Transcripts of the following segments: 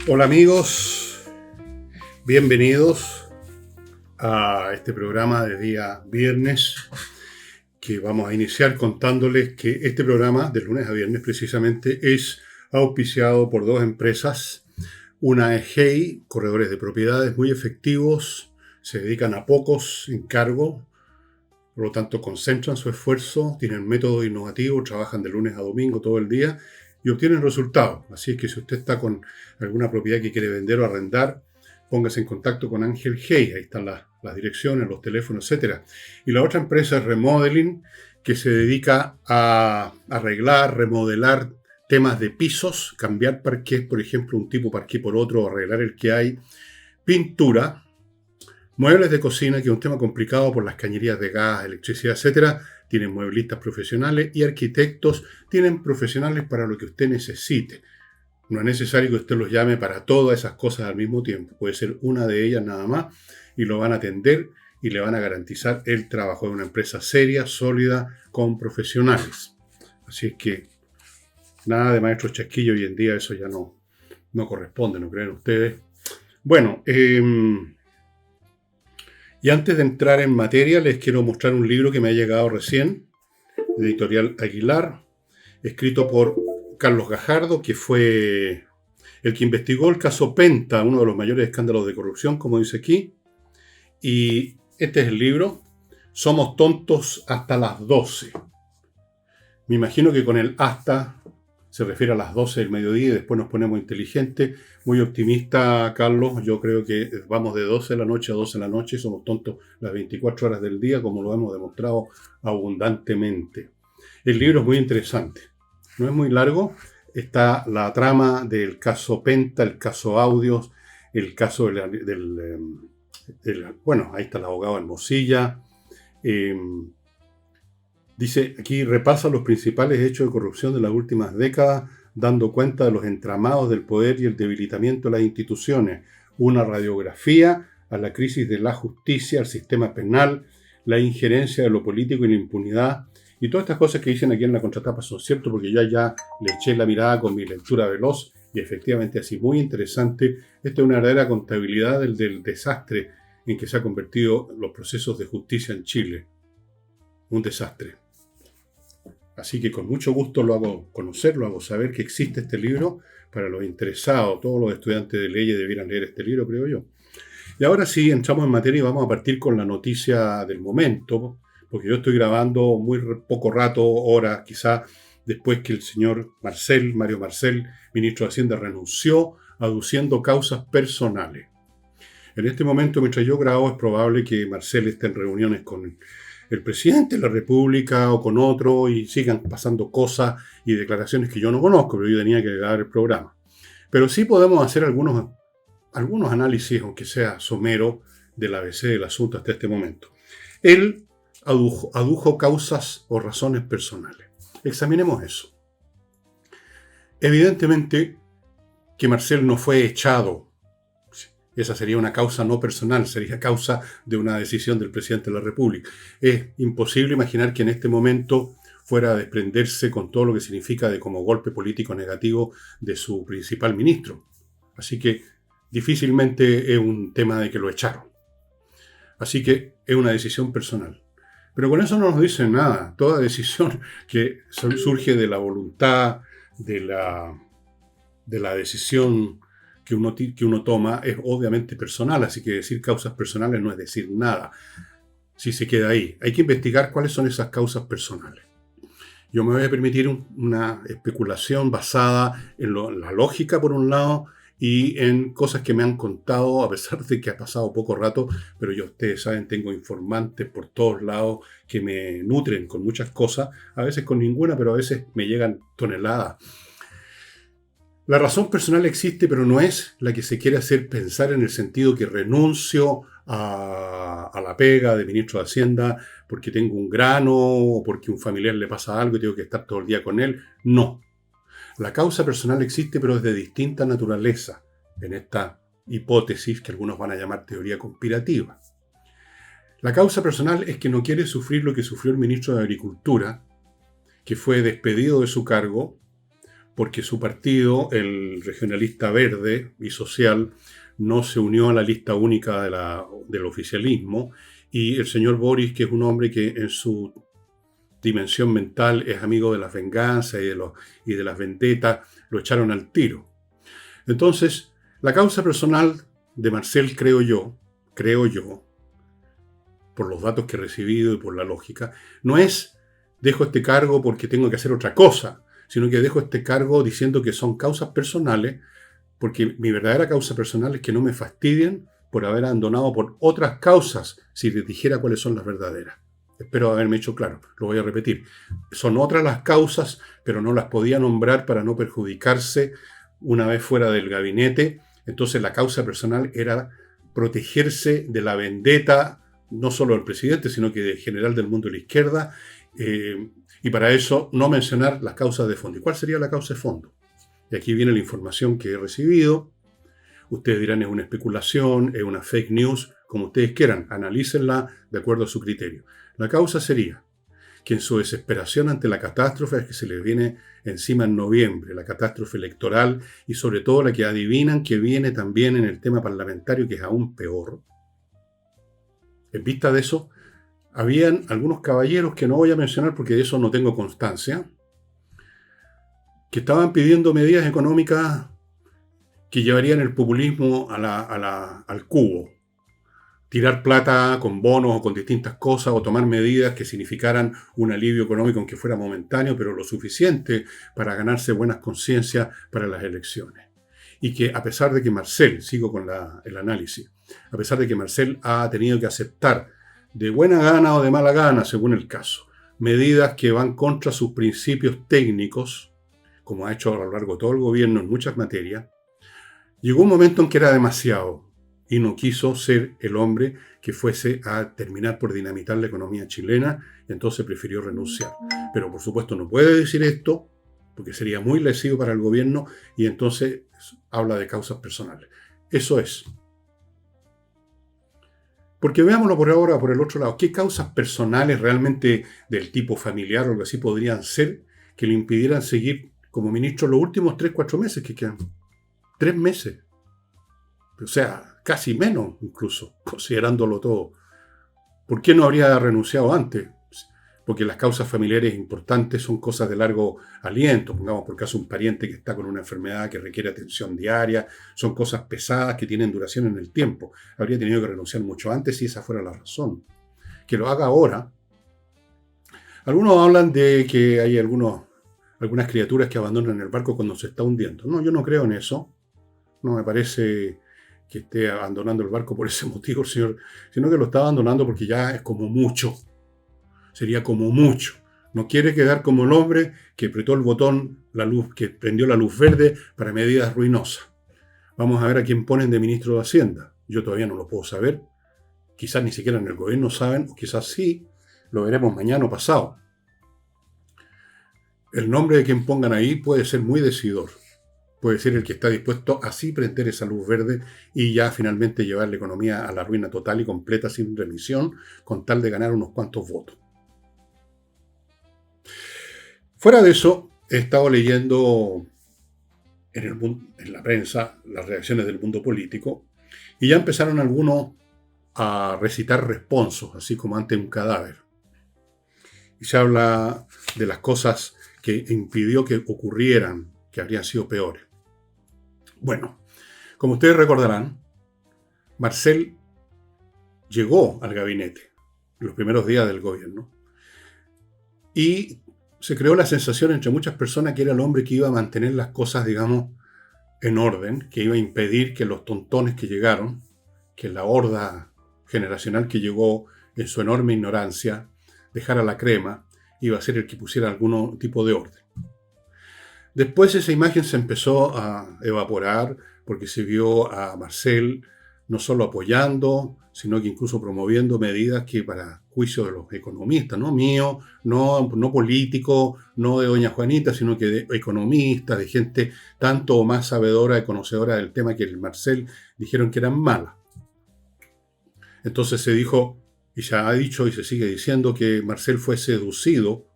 Hola amigos, bienvenidos a este programa de día viernes que vamos a iniciar contándoles que este programa de lunes a viernes precisamente es auspiciado por dos empresas. Una es Hey, corredores de propiedades muy efectivos, se dedican a pocos encargos, por lo tanto concentran su esfuerzo, tienen métodos innovativos, trabajan de lunes a domingo todo el día y obtienen resultados. Así que si usted está con alguna propiedad que quiere vender o arrendar, póngase en contacto con Ángel Hey, ahí están las direcciones, los teléfonos, etc. Y la otra empresa es Remodeling, que se dedica a arreglar, remodelar temas de pisos, cambiar parqués, por ejemplo, un tipo parqué por otro, arreglar el que hay, pintura, muebles de cocina, que es un tema complicado por las cañerías de gas, electricidad, etc. Tienen mueblistas profesionales y arquitectos, tienen profesionales para lo que usted necesite. No es necesario que usted los llame para todas esas cosas al mismo tiempo. Puede ser una de ellas nada más y lo van a atender y le van a garantizar el trabajo de una empresa seria, sólida, con profesionales. Así es que nada de maestros chasquillos hoy en día, eso ya no corresponde, ¿no creen ustedes? Bueno, y antes de entrar en materia, les quiero mostrar un libro que me ha llegado recién, Editorial Aguilar, escrito por Carlos Gajardo, que fue el que investigó el caso Penta, uno de los mayores escándalos de corrupción, como dice aquí. Y este es el libro, Somos tontos hasta las 12. Me imagino que con el hasta se refiere a las 12 del mediodía y después nos ponemos inteligentes. Muy optimista, Carlos. Yo creo que vamos de 12 de la noche a 12 de la noche. Somos tontos las 24 horas del día, como lo hemos demostrado abundantemente. El libro es muy interesante. No es muy largo. Está la trama del caso Penta, el caso Audios, el caso bueno, ahí está el abogado Hermosilla. Dice aquí, repasa los principales hechos de corrupción de las últimas décadas, dando cuenta de los entramados del poder y el debilitamiento de las instituciones. Una radiografía a la crisis de la justicia, al sistema penal, la injerencia de lo político y la impunidad. Y todas estas cosas que dicen aquí en la contratapa son ciertas porque yo ya le eché la mirada con mi lectura veloz y efectivamente así, muy interesante. Esta es una verdadera contabilidad del desastre en que se han convertido los procesos de justicia en Chile. Un desastre. Así que con mucho gusto lo hago conocer, lo hago saber que existe este libro para los interesados. Todos los estudiantes de leyes debieran leer este libro, creo yo. Y ahora sí, entramos en materia y vamos a partir con la noticia del momento, porque yo estoy grabando muy poco rato, horas quizá, después que el señor Mario Marcel, ministro de Hacienda, renunció aduciendo causas personales. En este momento, mientras yo grabo, es probable que Marcel esté en reuniones con el presidente de la República o con otro y sigan pasando cosas y declaraciones que yo no conozco, pero yo tenía que grabar el programa. Pero sí podemos hacer algunos análisis, aunque sea somero, del ABC del asunto hasta este momento. Él adujo causas o razones personales. Examinemos eso. Evidentemente que Marcel no fue echado. Esa sería una causa no personal, sería causa de una decisión del presidente de la República. Es imposible imaginar que en este momento fuera a desprenderse con todo lo que significa de como golpe político negativo de su principal ministro. Así que difícilmente es un tema de que lo echaron. Así que es una decisión personal. Pero con eso no nos dicen nada. Toda decisión que surge de la voluntad, de la decisión que uno toma es obviamente personal, así que decir causas personales no es decir nada. Si se queda ahí, hay que investigar cuáles son esas causas personales. Yo me voy a permitir una especulación basada en la lógica, por un lado, y en cosas que me han contado, a pesar de que ha pasado poco rato, pero yo, ustedes saben, tengo informantes por todos lados que me nutren con muchas cosas, a veces con ninguna, pero a veces me llegan toneladas. La razón personal existe, pero no es la que se quiere hacer pensar en el sentido que renuncio a la pega de ministro de Hacienda porque tengo un grano o porque un familiar le pasa algo y tengo que estar todo el día con él. No. La causa personal existe, pero es de distinta naturaleza en esta hipótesis que algunos van a llamar teoría conspirativa. La causa personal es que no quiere sufrir lo que sufrió el ministro de Agricultura, que fue despedido de su cargo porque su partido, el Regionalista Verde y Social, no se unió a la lista única del oficialismo, y el señor Boris, que es un hombre que en su dimensión mental es amigo de las venganzas y de las vendetas, lo echaron al tiro. Entonces, la causa personal de Marcel, creo yo, por los datos que he recibido y por la lógica, no es dejo este cargo porque tengo que hacer otra cosa, sino que dejo este cargo diciendo que son causas personales, porque mi verdadera causa personal es que no me fastidien por haber abandonado por otras causas, si les dijera cuáles son las verdaderas. Espero haberme hecho claro, lo voy a repetir. Son otras las causas, pero no las podía nombrar para no perjudicarse una vez fuera del gabinete. Entonces la causa personal era protegerse de la vendetta, no solo del presidente, sino que del general del mundo de la izquierda, y para eso no mencionar las causas de fondo. ¿Y cuál sería la causa de fondo? Y aquí viene la información que he recibido. Ustedes dirán, es una especulación, es una fake news, como ustedes quieran, analícenla de acuerdo a su criterio. La causa sería que en su desesperación ante la catástrofe que se les viene encima en noviembre, la catástrofe electoral y sobre todo la que adivinan que viene también en el tema parlamentario, que es aún peor. En vista de eso, habían algunos caballeros que no voy a mencionar porque de eso no tengo constancia, que estaban pidiendo medidas económicas que llevarían el populismo al cubo. Tirar plata con bonos o con distintas cosas, o tomar medidas que significaran un alivio económico, aunque fuera momentáneo, pero lo suficiente para ganarse buenas conciencias para las elecciones. Y que a pesar de que Marcel, sigo con el análisis, a pesar de que Marcel ha tenido que aceptar de buena gana o de mala gana, según el caso, medidas que van contra sus principios técnicos, como ha hecho a lo largo de todo el gobierno en muchas materias, llegó un momento en que era demasiado y no quiso ser el hombre que fuese a terminar por dinamitar la economía chilena, y entonces prefirió renunciar. Pero por supuesto no puede decir esto, porque sería muy lesivo para el gobierno, y entonces habla de causas personales. Eso es. Porque veámoslo por ahora por el otro lado. ¿Qué causas personales realmente del tipo familiar o algo así podrían ser que le impidieran seguir como ministro los últimos 3-4 meses que quedan? 3 meses. O sea, casi menos incluso, considerándolo todo. ¿Por qué no habría renunciado antes? Porque las causas familiares importantes son cosas de largo aliento. Pongamos por caso un pariente que está con una enfermedad que requiere atención diaria. Son cosas pesadas que tienen duración en el tiempo. Habría tenido que renunciar mucho antes si esa fuera la razón. Que lo haga ahora. Algunos hablan de que hay algunas criaturas que abandonan el barco cuando se está hundiendo. No, yo no creo en eso. No me parece que esté abandonando el barco por ese motivo, señor, sino que lo está abandonando porque ya es como mucho. Sería como mucho. No quiere quedar como el hombre que apretó el botón, que prendió la luz verde para medidas ruinosas. Vamos a ver a quién ponen de ministro de Hacienda. Yo todavía no lo puedo saber. Quizás ni siquiera en el gobierno saben, o quizás sí. Lo veremos mañana o pasado. El nombre de quien pongan ahí puede ser muy decidor. Puede ser el que está dispuesto a así prender esa luz verde y ya finalmente llevar la economía a la ruina total y completa sin remisión, con tal de ganar unos cuantos votos. Fuera de eso, he estado leyendo en la prensa las reacciones del mundo político y ya empezaron algunos a recitar responsos, así como ante un cadáver. Y se habla de las cosas que impidió que ocurrieran, que habrían sido peores. Bueno, como ustedes recordarán, Marcel llegó al gabinete en los primeros días del gobierno y se creó la sensación entre muchas personas que era el hombre que iba a mantener las cosas, digamos, en orden, que iba a impedir que los tontones que llegaron, que la horda generacional que llegó en su enorme ignorancia, dejara la crema, iba a ser el que pusiera algún tipo de orden. Después esa imagen se empezó a evaporar porque se vio a Marcel no solo apoyando, sino que incluso promoviendo medidas que para juicio de los economistas, no mío, no político, no de doña Juanita, sino que de economistas, de gente tanto o más sabedora y conocedora del tema que el Marcel, dijeron que eran malas. Entonces se dijo, y ya ha dicho y se sigue diciendo, que Marcel fue seducido,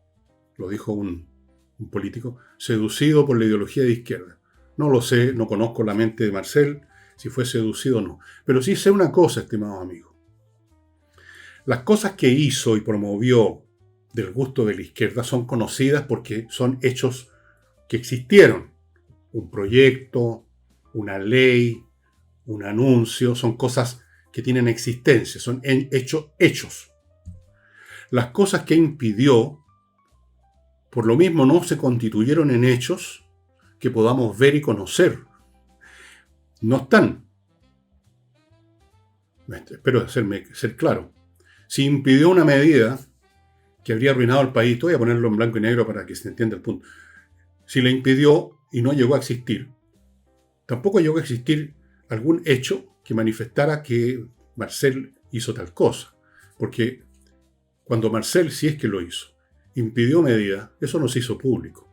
lo dijo un un político, seducido por la ideología de izquierda. No lo sé, no conozco la mente de Marcel, si fue seducido o no. Pero sí sé una cosa, estimado amigo. Las cosas que hizo y promovió del gusto de la izquierda son conocidas porque son hechos que existieron. Un proyecto, una ley, un anuncio, son cosas que tienen existencia, son hechos. Las cosas que impidió, por lo mismo, no se constituyeron en hechos que podamos ver y conocer. No están. Espero ser claro. Si impidió una medida que habría arruinado al país, voy a ponerlo en blanco y negro para que se entienda el punto. Si la impidió y no llegó a existir, tampoco llegó a existir algún hecho que manifestara que Marcel hizo tal cosa. Porque cuando Marcel, si es que lo hizo, impidió medidas, eso no se hizo público.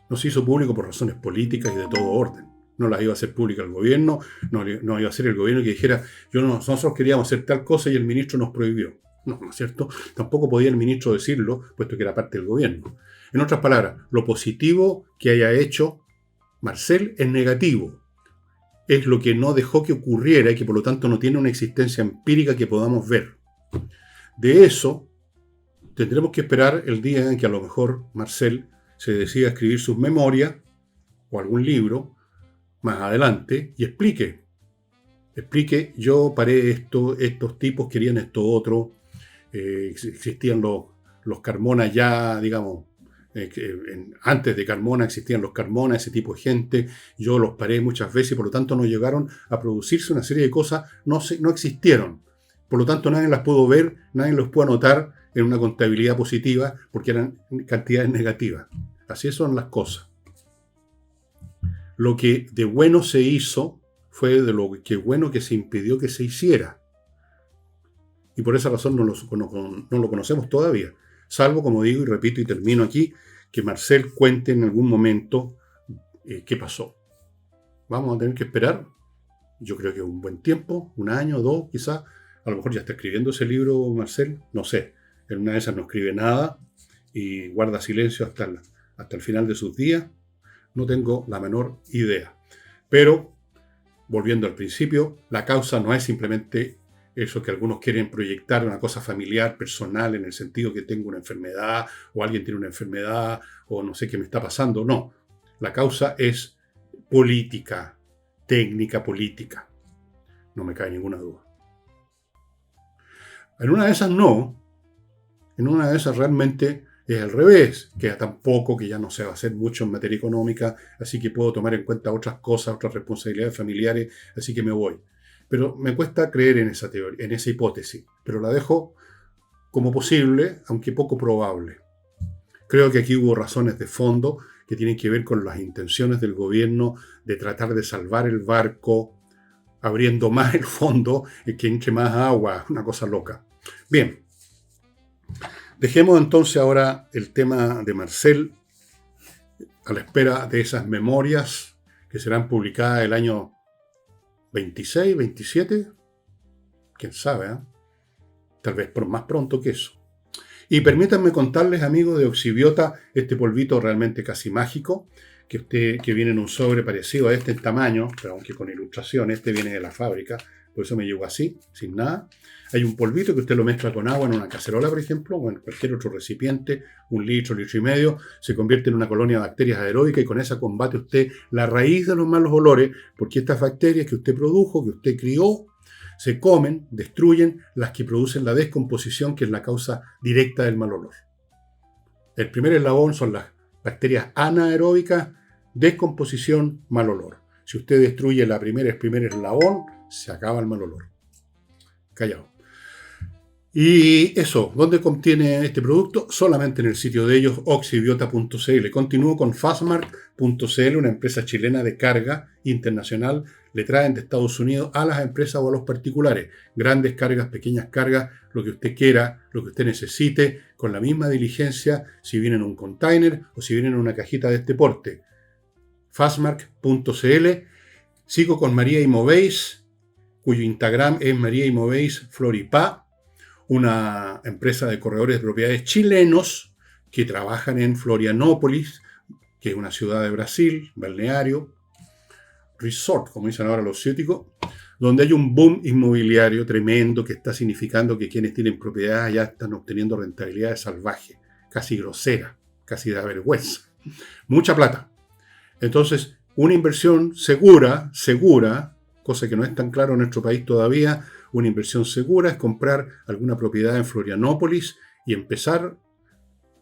No se hizo público por razones políticas y de todo orden. No las iba a hacer pública el gobierno, no iba a ser el gobierno que dijera, nosotros queríamos hacer tal cosa y el ministro nos prohibió. No, ¿no es cierto? Tampoco podía el ministro decirlo, puesto que era parte del gobierno. En otras palabras, lo positivo que haya hecho Marcel es negativo. Es lo que no dejó que ocurriera y que por lo tanto no tiene una existencia empírica que podamos ver. De eso tendremos que esperar el día en que a lo mejor Marcel se decida a escribir sus memorias o algún libro más adelante y explique, yo paré esto, estos tipos querían esto otro, existían los Carmona ya, digamos, antes de Carmona existían los Carmona, ese tipo de gente, yo los paré muchas veces y por lo tanto no llegaron a producirse una serie de cosas, no existieron. Por lo tanto nadie las pudo ver, nadie los pudo anotar en una contabilidad positiva porque eran cantidades negativas. Así son las cosas. Lo que de bueno se hizo fue de lo que bueno que se impidió que se hiciera. Y por esa razón no lo conocemos todavía. Salvo, como digo y repito y termino aquí, que Marcel cuente en algún momento qué pasó. Vamos a tener que esperar, yo creo que un buen tiempo, un año, dos quizás. A lo mejor ya está escribiendo ese libro Marcel, no sé. En una de esas no escribe nada y guarda silencio hasta el final de sus días. No tengo la menor idea. Pero, volviendo al principio, la causa no es simplemente eso que algunos quieren proyectar, una cosa familiar, personal, en el sentido que tengo una enfermedad, o alguien tiene una enfermedad, o no sé qué me está pasando. No, la causa es política, técnica política. No me cae ninguna duda. En una de esas no, en una de esas realmente es al revés, queda tan poco que ya no se va a hacer mucho en materia económica, así que puedo tomar en cuenta otras cosas, otras responsabilidades familiares, así que me voy. Pero me cuesta creer en esa teoría, en esa hipótesis, pero la dejo como posible, aunque poco probable. Creo que aquí hubo razones de fondo que tienen que ver con las intenciones del gobierno de tratar de salvar el barco, abriendo más el fondo que entre más agua, una cosa loca. Bien, dejemos entonces ahora el tema de Marcel a la espera de esas memorias que serán publicadas el año 26, 27, quién sabe, ¿eh? Tal vez más pronto que eso. Y permítanme contarles, amigos, de Oxibiota, este polvito realmente casi mágico, que viene en un sobre parecido a este en tamaño, pero aunque con ilustración, este viene de la fábrica, por eso me llegó así, sin nada. Hay un polvito que usted lo mezcla con agua en una cacerola, por ejemplo, o en cualquier otro recipiente, 1 litro, litro y medio, se convierte en una colonia de bacterias aeróbicas y con esa combate usted la raíz de los malos olores, porque estas bacterias que usted produjo, que usted crió, se comen, destruyen las que producen la descomposición, que es la causa directa del mal olor. El primer eslabón son las bacterias anaeróbicas, descomposición, mal olor. Si usted destruye el primer eslabón, se acaba el mal olor. Callado. Y eso, ¿dónde contiene este producto? Solamente en el sitio de ellos, oxibiota.cl. Continúo con Fastmark.cl, una empresa chilena de carga internacional. Le traen de Estados Unidos a las empresas o a los particulares. Grandes cargas, pequeñas cargas, lo que usted quiera, lo que usted necesite, con la misma diligencia, si viene en un container o si viene en una cajita de este porte. Fastmark.cl. Sigo con María Imoveis, cuyo Instagram es María Imoveis Floripá, una empresa de corredores de propiedades chilenos que trabajan en Florianópolis, que es una ciudad de Brasil, balneario, resort, como dicen ahora los ciúticos, donde hay un boom inmobiliario tremendo que está significando que quienes tienen propiedades ya están obteniendo rentabilidades salvajes, casi groseras, casi da vergüenza. Mucha plata. Entonces, una inversión segura, cosa que no es tan claro en nuestro país todavía, una inversión segura es comprar alguna propiedad en Florianópolis y empezar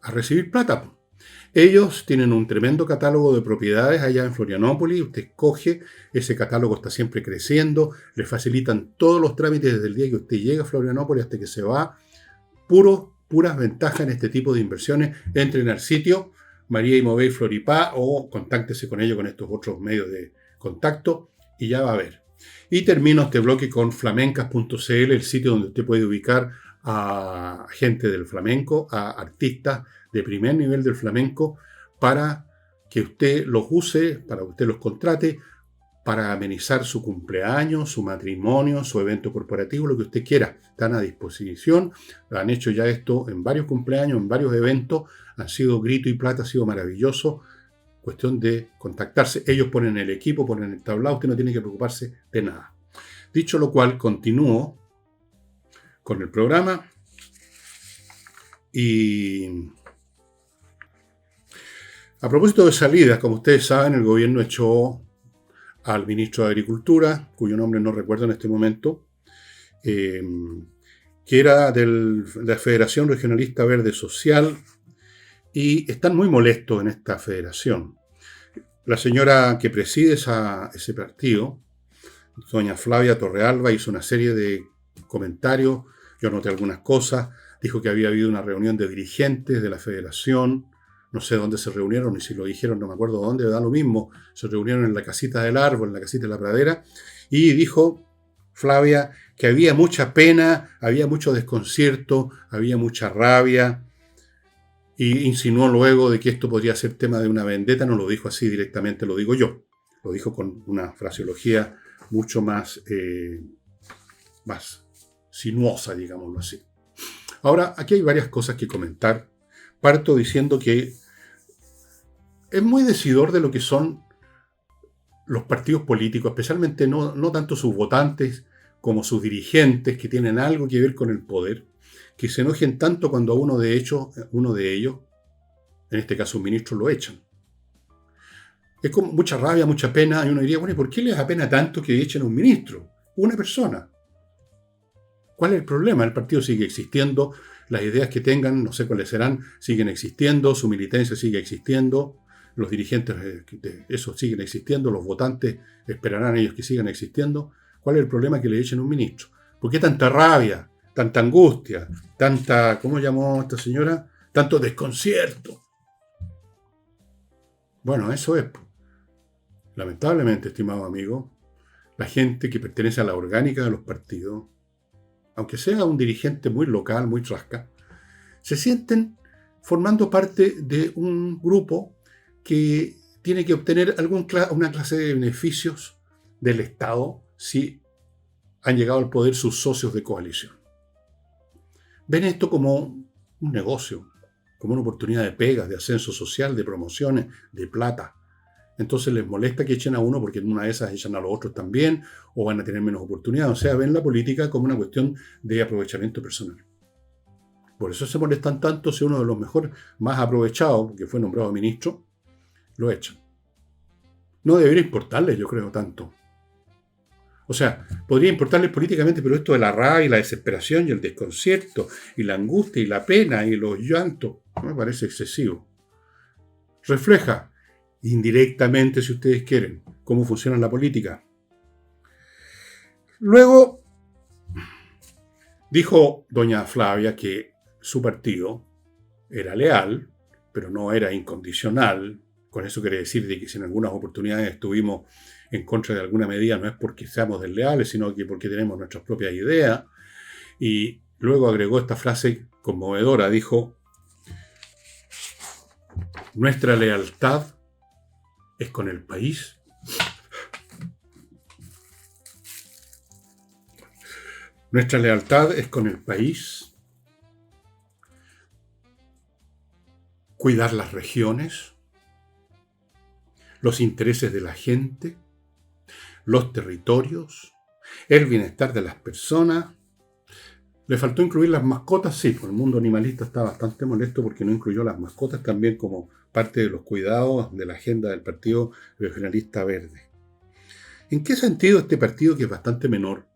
a recibir plata. Ellos tienen un tremendo catálogo de propiedades allá en Florianópolis. Usted escoge, ese catálogo está siempre creciendo, le facilitan todos los trámites desde el día que usted llega a Florianópolis hasta que se va. Puras ventajas en este tipo de inversiones. Entren al sitio María Imovey Floripá o contáctese con ellos con estos otros medios de contacto y ya va a ver. Y termino este bloque con flamencas.cl, el sitio donde usted puede ubicar a gente del flamenco, a artistas de primer nivel del flamenco, para que usted los use, para que usted los contrate, para amenizar su cumpleaños, su matrimonio, su evento corporativo, lo que usted quiera. Están a disposición. Han hecho ya esto en varios cumpleaños, en varios eventos. Han sido grito y plata, ha sido maravilloso. Cuestión de contactarse. Ellos ponen el equipo, ponen el tablado. Usted no tiene que preocuparse de nada. Dicho lo cual, continúo con el programa. Y a propósito de salidas, como ustedes saben, el gobierno echó al ministro de Agricultura, cuyo nombre no recuerdo en este momento, que era de la Federación Regionalista Verde Social, y están muy molestos en esta federación. La señora que preside ese partido, doña Flavia Torrealba, hizo una serie de comentarios, yo anoté algunas cosas, dijo que había habido una reunión de dirigentes de la federación, no sé dónde se reunieron, y si lo dijeron no me acuerdo dónde, da lo mismo, se reunieron en la casita del árbol, en la casita de la pradera, y dijo Flavia que había mucha pena, había mucho desconcierto, había mucha rabia, y insinuó luego de que esto podría ser tema de una vendetta. No lo dijo así directamente, lo digo yo, lo dijo con una fraseología mucho más sinuosa, digámoslo así. Ahora, aquí hay varias cosas que comentar. Parto diciendo que es muy decidor de lo que son los partidos políticos, especialmente no tanto sus votantes como sus dirigentes que tienen algo que ver con el poder, que se enojen tanto cuando a uno de ellos, en este caso un ministro, lo echan. Es como mucha rabia, mucha pena, y uno diría, bueno, ¿y por qué les da pena tanto que echen a un ministro? Una persona. ¿Cuál es el problema? El partido sigue existiendo, las ideas que tengan, no sé cuáles serán, siguen existiendo, su militancia sigue existiendo, los dirigentes de eso siguen existiendo, los votantes esperarán ellos que sigan existiendo. ¿Cuál es el problema que le echen a un ministro? ¿Por qué tanta rabia, tanta angustia, tanta, ¿cómo llamó esta señora? Tanto desconcierto. Bueno, eso es. Lamentablemente, estimado amigo, la gente que pertenece a la orgánica de los partidos, aunque sea un dirigente muy local, muy trasca, se sienten formando parte de un grupo que tiene que obtener una clase de beneficios del Estado si han llegado al poder sus socios de coalición. Ven esto como un negocio, como una oportunidad de pegas, de ascenso social, de promociones, de plata. Entonces les molesta que echen a uno porque en una de esas echan a los otros también o van a tener menos oportunidades. O sea, ven la política como una cuestión de aprovechamiento personal. Por eso se molestan tanto si uno de los mejores, más aprovechados, que fue nombrado ministro, lo echan. No debería importarles, yo creo, tanto. O sea, podría importarles políticamente, pero esto de la rabia y la desesperación y el desconcierto y la angustia y la pena y los llantos, me parece excesivo. Refleja indirectamente, si ustedes quieren, cómo funciona la política. Luego, dijo doña Flavia que su partido era leal, pero no era incondicional. Con eso quiere decir de que si en algunas oportunidades estuvimos en contra de alguna medida, no es porque seamos desleales, sino que porque tenemos nuestras propias ideas. Y luego agregó esta frase conmovedora, dijo: nuestra lealtad es con el país. Nuestra lealtad es con el país cuidar las regiones, los intereses de la gente, los territorios, el bienestar de las personas. Le faltó incluir las mascotas, sí, pues el mundo animalista está bastante molesto porque no incluyó las mascotas también como parte de los cuidados de la agenda del Partido Regionalista Verde. ¿En qué sentido este partido, que es bastante menor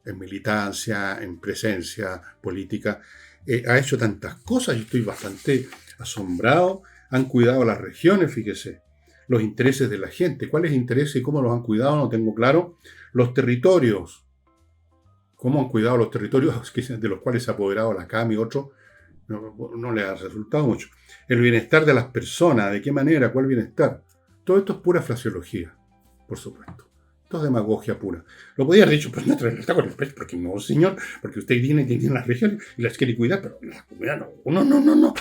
en militancia, en presencia política, ha hecho tantas cosas? Yo estoy bastante asombrado. Han cuidado las regiones, fíjese, los intereses de la gente. ¿Cuáles intereses y cómo los han cuidado? No tengo claro. Los territorios. ¿Cómo han cuidado los territorios de los cuales se ha apoderado la CAM y otros? No le ha resultado mucho. El bienestar de las personas. ¿De qué manera? ¿Cuál bienestar? Todo esto es pura fraseología, por supuesto. Esto es demagogia pura. Lo podía haber dicho, pues no está con el país, porque no, señor, porque usted tiene las regiones y las quiere cuidar, pero la comunidad no.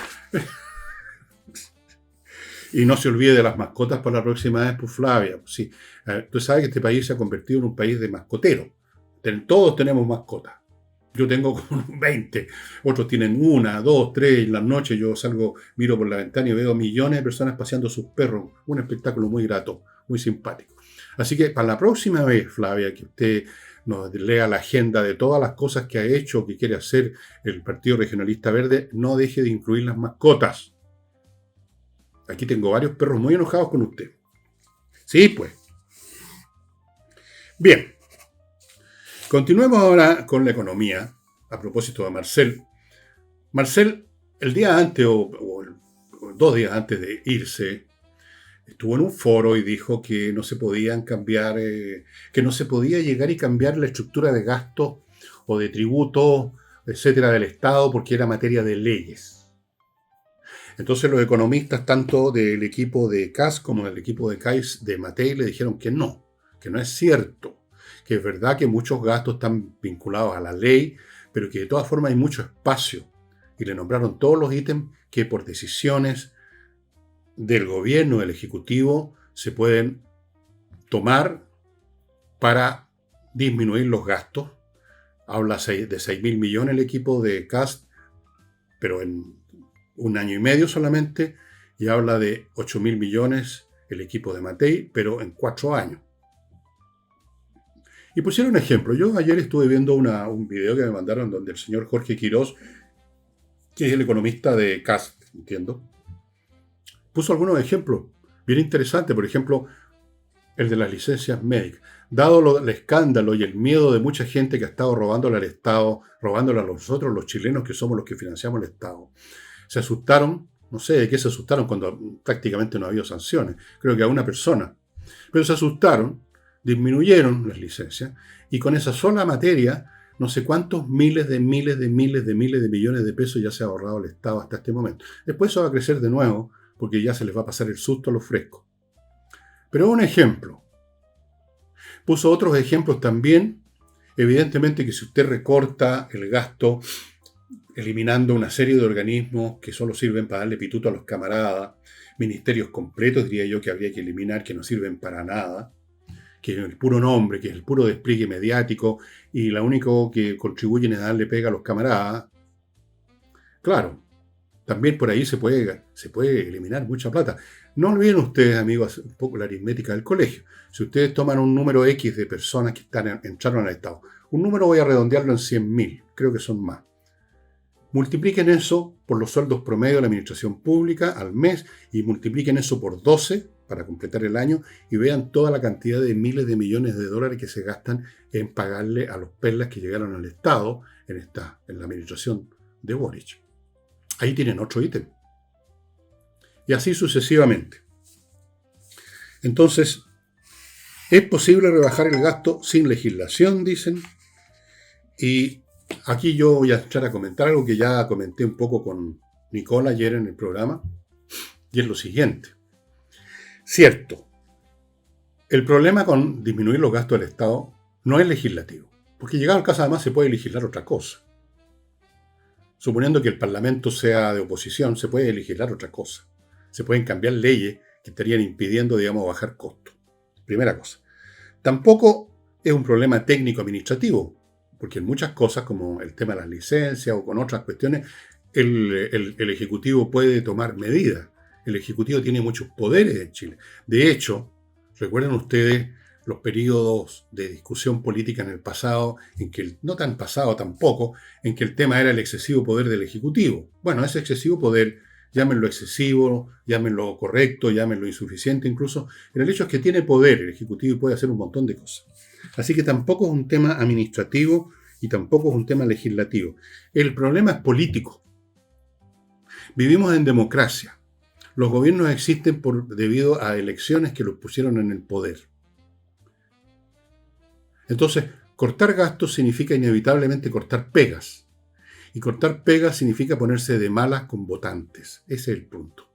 Y no se olvide de las mascotas para la próxima vez, pues Flavia. Pues sí, tú sabes que este país se ha convertido en un país de mascoteros. Todos tenemos mascotas. Yo tengo como 20. Otros tienen 1, 2, 3. En las noches yo salgo, miro por la ventana y veo millones de personas paseando sus perros. Un espectáculo muy grato, muy simpático. Así que para la próxima vez, Flavia, que usted nos lea la agenda de todas las cosas que ha hecho, que quiere hacer el Partido Regionalista Verde, no deje de incluir las mascotas. Aquí tengo varios perros muy enojados con usted. Sí, pues. Bien. Continuemos ahora con la economía, a propósito de Marcel. Marcel, el día antes o 2 días antes de irse, estuvo en un foro y dijo que no se podían cambiar, que no se podía llegar y cambiar la estructura de gastos o de tributos, etcétera, del Estado, porque era materia de leyes. Entonces los economistas, tanto del equipo de CAS como del equipo de CAIS de Matei, le dijeron que no es cierto, que es verdad que muchos gastos están vinculados a la ley, pero que de todas formas hay mucho espacio. Y le nombraron todos los ítems que por decisiones del gobierno, del Ejecutivo, se pueden tomar para disminuir los gastos. Habla de 6.000 millones el equipo de CAS, pero en 1 año y medio solamente, y habla de 8.000 millones el equipo de Matei, pero en 4 años. Y pusieron un ejemplo. Yo ayer estuve viendo un video que me mandaron donde el señor Jorge Quirós, que es el economista de CAS, entiendo, puso algunos ejemplos bien interesantes. Por ejemplo, el de las licencias médicas. Dado el escándalo y el miedo de mucha gente que ha estado robándole al Estado, robándole a nosotros, los chilenos, que somos los que financiamos el Estado, se asustaron. No sé de qué se asustaron cuando prácticamente no había sanciones. Creo que a una persona. Pero se asustaron, disminuyeron las licencias y con esa sola materia no sé cuántos miles de millones de pesos ya se ha ahorrado el Estado hasta este momento. Después eso va a crecer de nuevo porque ya se les va a pasar el susto a los frescos. Pero un ejemplo. Puso otros ejemplos también. Evidentemente que si usted recorta el gasto eliminando una serie de organismos que solo sirven para darle pituto a los camaradas, ministerios completos diría yo que habría que eliminar, que no sirven para nada, que es el puro nombre, que es el puro despliegue mediático y lo único que contribuyen es darle pega a los camaradas. Claro, también por ahí se puede eliminar mucha plata. No olviden ustedes, amigos, un poco la aritmética del colegio. Si ustedes toman un número X de personas que entraron al Estado, un número voy a redondearlo en 100.000, creo que son más. Multipliquen eso por los sueldos promedio de la administración pública al mes y multipliquen eso por 12 para completar el año y vean toda la cantidad de miles de millones de dólares que se gastan en pagarle a los perlas que llegaron al Estado en la administración de Boric. Ahí tienen otro ítem. Y así sucesivamente. Entonces, es posible rebajar el gasto sin legislación, dicen. Y aquí yo voy a entrar a comentar algo que ya comenté un poco con Nicola ayer en el programa. Y es lo siguiente. Cierto, el problema con disminuir los gastos del Estado no es legislativo. Porque llegado al caso además se puede legislar otra cosa. Suponiendo que el Parlamento sea de oposición, se puede legislar otra cosa. Se pueden cambiar leyes que estarían impidiendo, digamos, bajar costos. Primera cosa. Tampoco es un problema técnico-administrativo, porque en muchas cosas, como el tema de las licencias o con otras cuestiones, el Ejecutivo puede tomar medidas. El Ejecutivo tiene muchos poderes en Chile. De hecho, recuerden ustedes los periodos de discusión política en el pasado, en que, no tan pasado tampoco, en que el tema era el excesivo poder del Ejecutivo. Bueno, ese excesivo poder, llámenlo excesivo, llámenlo correcto, llámenlo insuficiente incluso, el hecho es que tiene poder el Ejecutivo y puede hacer un montón de cosas. Así que tampoco es un tema administrativo y tampoco es un tema legislativo. El problema es político. Vivimos en democracia. Los gobiernos existen debido a elecciones que los pusieron en el poder. Entonces, cortar gastos significa inevitablemente cortar pegas. Y cortar pegas significa ponerse de malas con votantes. Ese es el punto.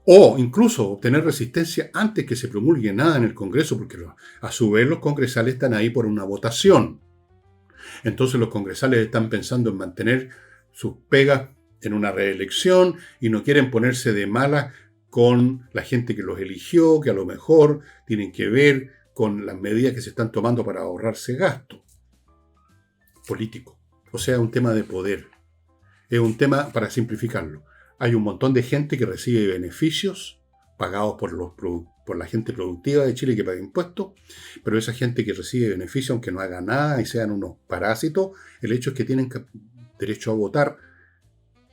O incluso obtener resistencia antes que se promulgue nada en el Congreso, porque a su vez los congresales están ahí por una votación. Entonces los congresales están pensando en mantener sus pegas en una reelección y no quieren ponerse de malas con la gente que los eligió, que a lo mejor tienen que ver con las medidas que se están tomando para ahorrarse gasto político. O sea, un tema de poder. Es un tema, para simplificarlo, hay un montón de gente que recibe beneficios pagados por la gente productiva de Chile que paga impuestos, pero esa gente que recibe beneficios, aunque no haga nada y sean unos parásitos, el hecho es que tienen derecho a votar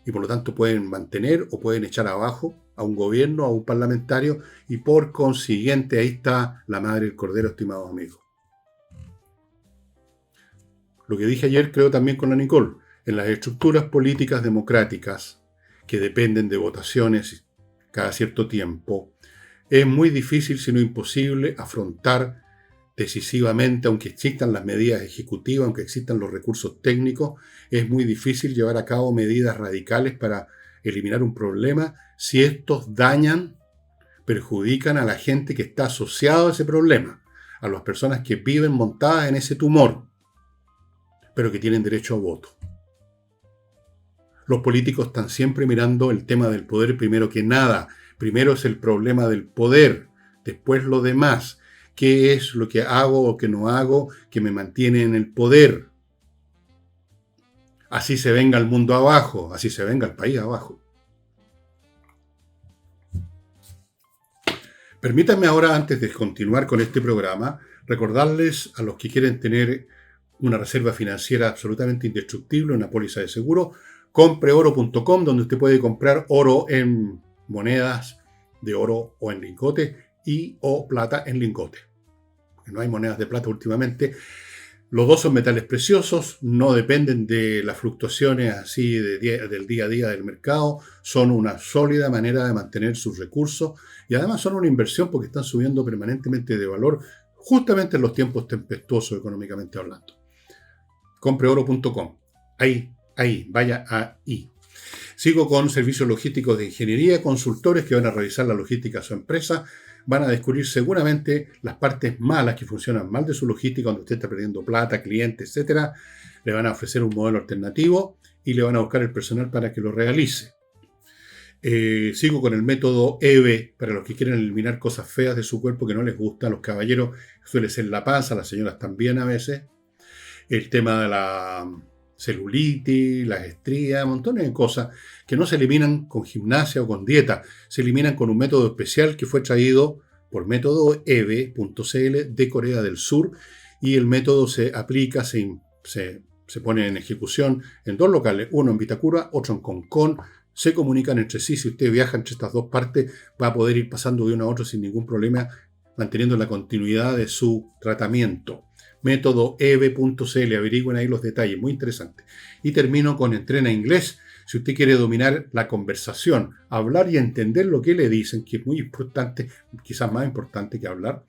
y por lo tanto pueden mantener o pueden echar abajo a un gobierno, a un parlamentario, y por consiguiente ahí está la madre del cordero, estimados amigos. Lo que dije ayer creo también con la Nicole, en las estructuras políticas democráticas que dependen de votaciones cada cierto tiempo, es muy difícil, si no imposible, afrontar decisivamente, aunque existan las medidas ejecutivas, aunque existan los recursos técnicos, es muy difícil llevar a cabo medidas radicales para eliminar un problema si estos perjudican a la gente que está asociada a ese problema, a las personas que viven montadas en ese tumor, pero que tienen derecho a voto. Los políticos están siempre mirando el tema del poder primero que nada. Primero es el problema del poder, después lo demás. ¿Qué es lo que hago o que no hago que me mantiene en el poder? Así se venga el mundo abajo, así se venga el país abajo. Permítanme ahora, antes de continuar con este programa, recordarles a los que quieren tener una reserva financiera absolutamente indestructible, una póliza de seguro, compreoro.com, donde usted puede comprar oro en monedas de oro o en lingotes y o plata en lingotes. No hay monedas de plata últimamente. Los dos son metales preciosos, no dependen de las fluctuaciones así del día a día del mercado, son una sólida manera de mantener sus recursos y además son una inversión porque están subiendo permanentemente de valor justamente en los tiempos tempestuosos económicamente hablando. Compreoro.com. Ahí, vaya ahí. Sigo con servicios logísticos de ingeniería, consultores que van a revisar la logística de su empresa. Van a descubrir seguramente las partes malas que funcionan mal de su logística, cuando usted está perdiendo plata, clientes, etc. Le van a ofrecer un modelo alternativo y le van a buscar el personal para que lo realice. Sigo con el método EVE para los que quieren eliminar cosas feas de su cuerpo que no les gustan. Los caballeros suele ser la panza, las señoras también a veces. El tema de la celulitis, las estrías, montones de cosas que no se eliminan con gimnasia o con dieta, se eliminan con un método especial que fue traído por método EVE.cl de Corea del Sur, y el método se aplica, se pone en ejecución en dos locales, uno en Vitacura, otro en Concón, se comunican entre sí. Si usted viaja entre estas dos partes, va a poder ir pasando de uno a otro sin ningún problema, manteniendo la continuidad de su tratamiento. Método EVE.cl, averigüen ahí los detalles, muy interesante. Y termino con Entrena Inglés. Si usted quiere dominar la conversación, hablar y entender lo que le dicen, que es muy importante, quizás más importante que hablar,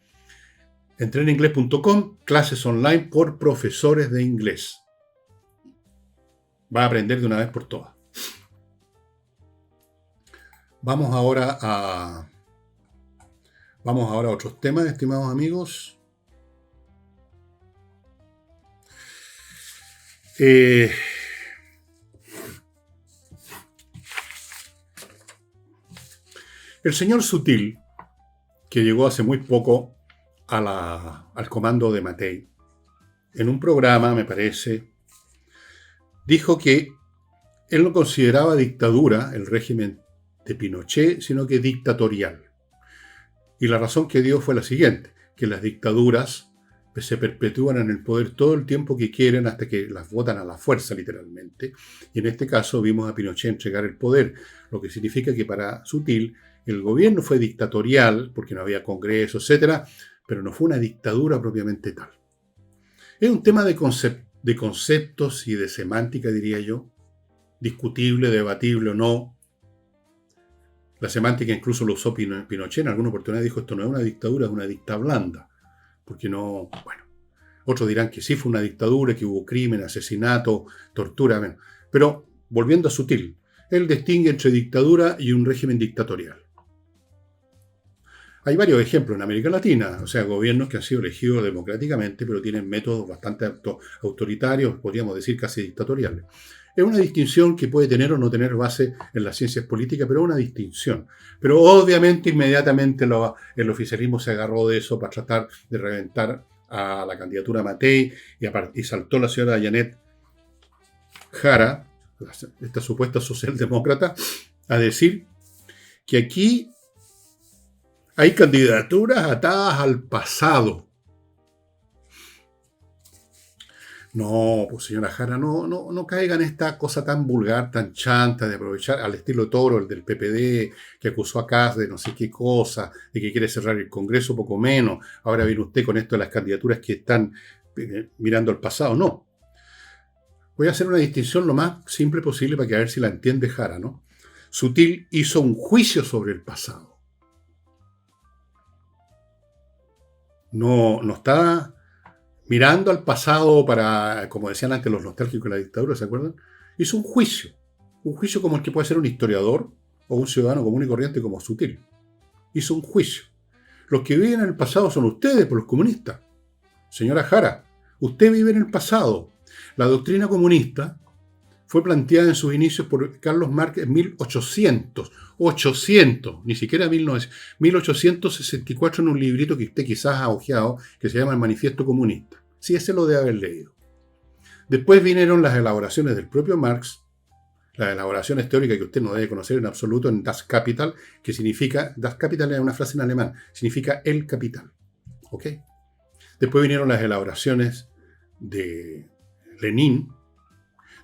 entrenainglés.com, clases online por profesores de inglés. Va a aprender de una vez por todas. Vamos ahora a otros temas, estimados amigos. El señor Sutil, que llegó hace muy poco al comando de Matei, en un programa, me parece, dijo que él no consideraba dictadura el régimen de Pinochet, sino que dictatorial. Y la razón que dio fue la siguiente, que las dictaduras se perpetúan en el poder todo el tiempo que quieren hasta que las botan a la fuerza, literalmente. Y en este caso vimos a Pinochet entregar el poder, lo que significa que para Sutil el gobierno fue dictatorial, porque no había congreso, etc., pero no fue una dictadura propiamente tal. Es un tema de conceptos y de semántica, diría yo, discutible, debatible o no. La semántica incluso lo usó Pinochet en alguna oportunidad, dijo esto no es una dictadura, es una dicta blanda. Porque no, bueno, otros dirán que sí fue una dictadura, que hubo crimen, asesinato, tortura, bueno. Pero volviendo a Sutil, él distingue entre dictadura y un régimen dictatorial. Hay varios ejemplos en América Latina, o sea, gobiernos que han sido elegidos democráticamente, pero tienen métodos bastante autoritarios, podríamos decir casi dictatoriales. Es una distinción que puede tener o no tener base en las ciencias políticas, pero es una distinción. Pero obviamente inmediatamente el oficialismo se agarró de eso para tratar de reventar a la candidatura Matei y saltó la señora Janet Jara, esta supuesta socialdemócrata, a decir que aquí hay candidaturas atadas al pasado. No, pues señora Jara, no caiga en esta cosa tan vulgar, tan chanta de aprovechar al estilo Toro, el del PPD, que acusó a Kast de no sé qué cosa, de que quiere cerrar el Congreso, poco menos. Ahora viene usted con esto de las candidaturas que están mirando al pasado. No. Voy a hacer una distinción lo más simple posible para que a ver si la entiende Jara, ¿no? Sutil hizo un juicio sobre el pasado. No está mirando al pasado para, como decían antes los nostálgicos de la dictadura, ¿se acuerdan? Hizo un juicio como el que puede ser un historiador o un ciudadano común y corriente como Sutil. Hizo un juicio. Los que viven en el pasado son ustedes, por los comunistas. Señora Jara, usted vive en el pasado. La doctrina comunista fue planteada en sus inicios por Carlos Marx en 1800, ni siquiera 1864 en un librito que usted quizás ha hojeado, que se llama El Manifiesto Comunista. Sí, ese lo debe haber leído. Después vinieron las elaboraciones del propio Marx, las elaboraciones teóricas que usted no debe conocer en absoluto en Das Kapital, que significa, Das Kapital es una frase en alemán, significa el capital. ¿Ok? Después vinieron las elaboraciones de Lenin.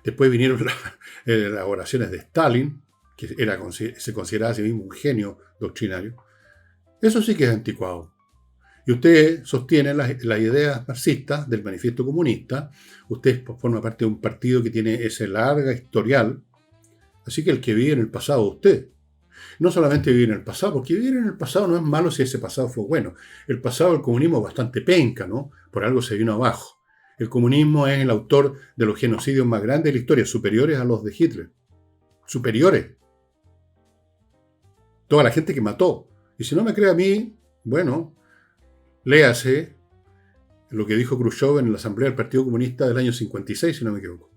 Después vinieron las elaboraciones de Stalin, que se consideraba a sí mismo un genio doctrinario. Eso sí que es anticuado. Y usted sostiene las ideas marxistas del Manifiesto Comunista. Usted forma parte de un partido que tiene ese larga historial. Así que el que vive en el pasado es usted. No solamente vivir en el pasado, porque vivir en el pasado no es malo si ese pasado fue bueno. El pasado del comunismo es bastante penca, ¿no? Por algo se vino abajo. El comunismo es el autor de los genocidios más grandes de la historia, superiores a los de Hitler. Superiores. Toda la gente que mató. Y si no me cree a mí, bueno, léase lo que dijo Khrushchev en la Asamblea del Partido Comunista del año 56, si no me equivoco.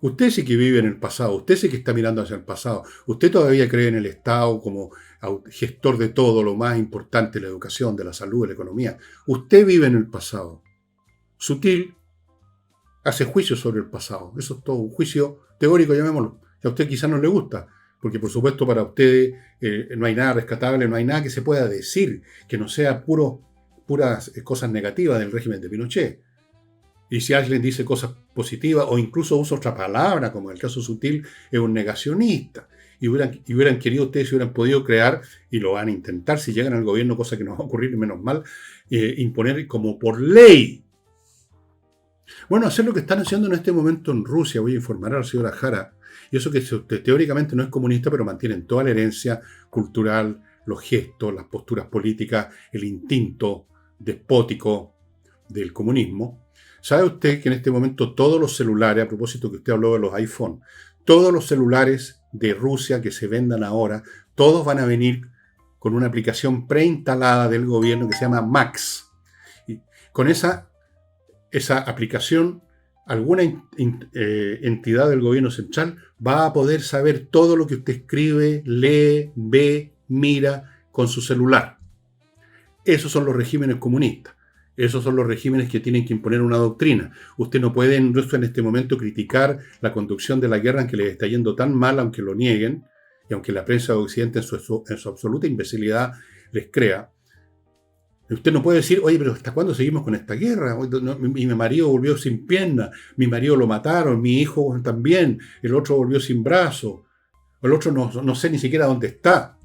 Usted sí que vive en el pasado, usted sí que está mirando hacia el pasado. Usted todavía cree en el Estado como gestor de todo lo más importante, la educación, de la salud, de la economía. Usted vive en el pasado. Sutil hace juicios sobre el pasado. Eso es todo un juicio teórico, llamémoslo. Que a usted quizás no le gusta, porque por supuesto para usted no hay nada rescatable, no hay nada que se pueda decir que no sea puras cosas negativas del régimen de Pinochet. Y si alguien dice cosas positivas o incluso usa otra palabra, como en el caso Sutil, es un negacionista. Y hubieran querido ustedes, si hubieran podido crear, y lo van a intentar si llegan al gobierno, cosa que no va a ocurrir menos mal, imponer como por ley. Bueno, hacer lo que están haciendo en este momento en Rusia, voy a informar a la señora Jara, y eso que teóricamente no es comunista, pero mantienen toda la herencia cultural, los gestos, las posturas políticas, el instinto despótico del comunismo. ¿Sabe usted que en este momento todos los celulares, a propósito que usted habló de los iPhone, todos los celulares de Rusia que se vendan ahora, todos van a venir con una aplicación preinstalada del gobierno que se llama Max? Y con esa aplicación, alguna entidad del gobierno central va a poder saber todo lo que usted escribe, lee, ve, mira con su celular. Esos son los regímenes comunistas. Esos son los regímenes que tienen que imponer una doctrina. Usted no puede en Rusia en este momento criticar la conducción de la guerra en que les está yendo tan mal, aunque lo nieguen, y aunque la prensa de Occidente en su absoluta imbecilidad les crea. Usted no puede decir, oye, pero ¿hasta cuándo seguimos con esta guerra? Mi marido volvió sin pierna, mi marido lo mataron, mi hijo también, el otro volvió sin brazo, el otro no sé ni siquiera dónde está.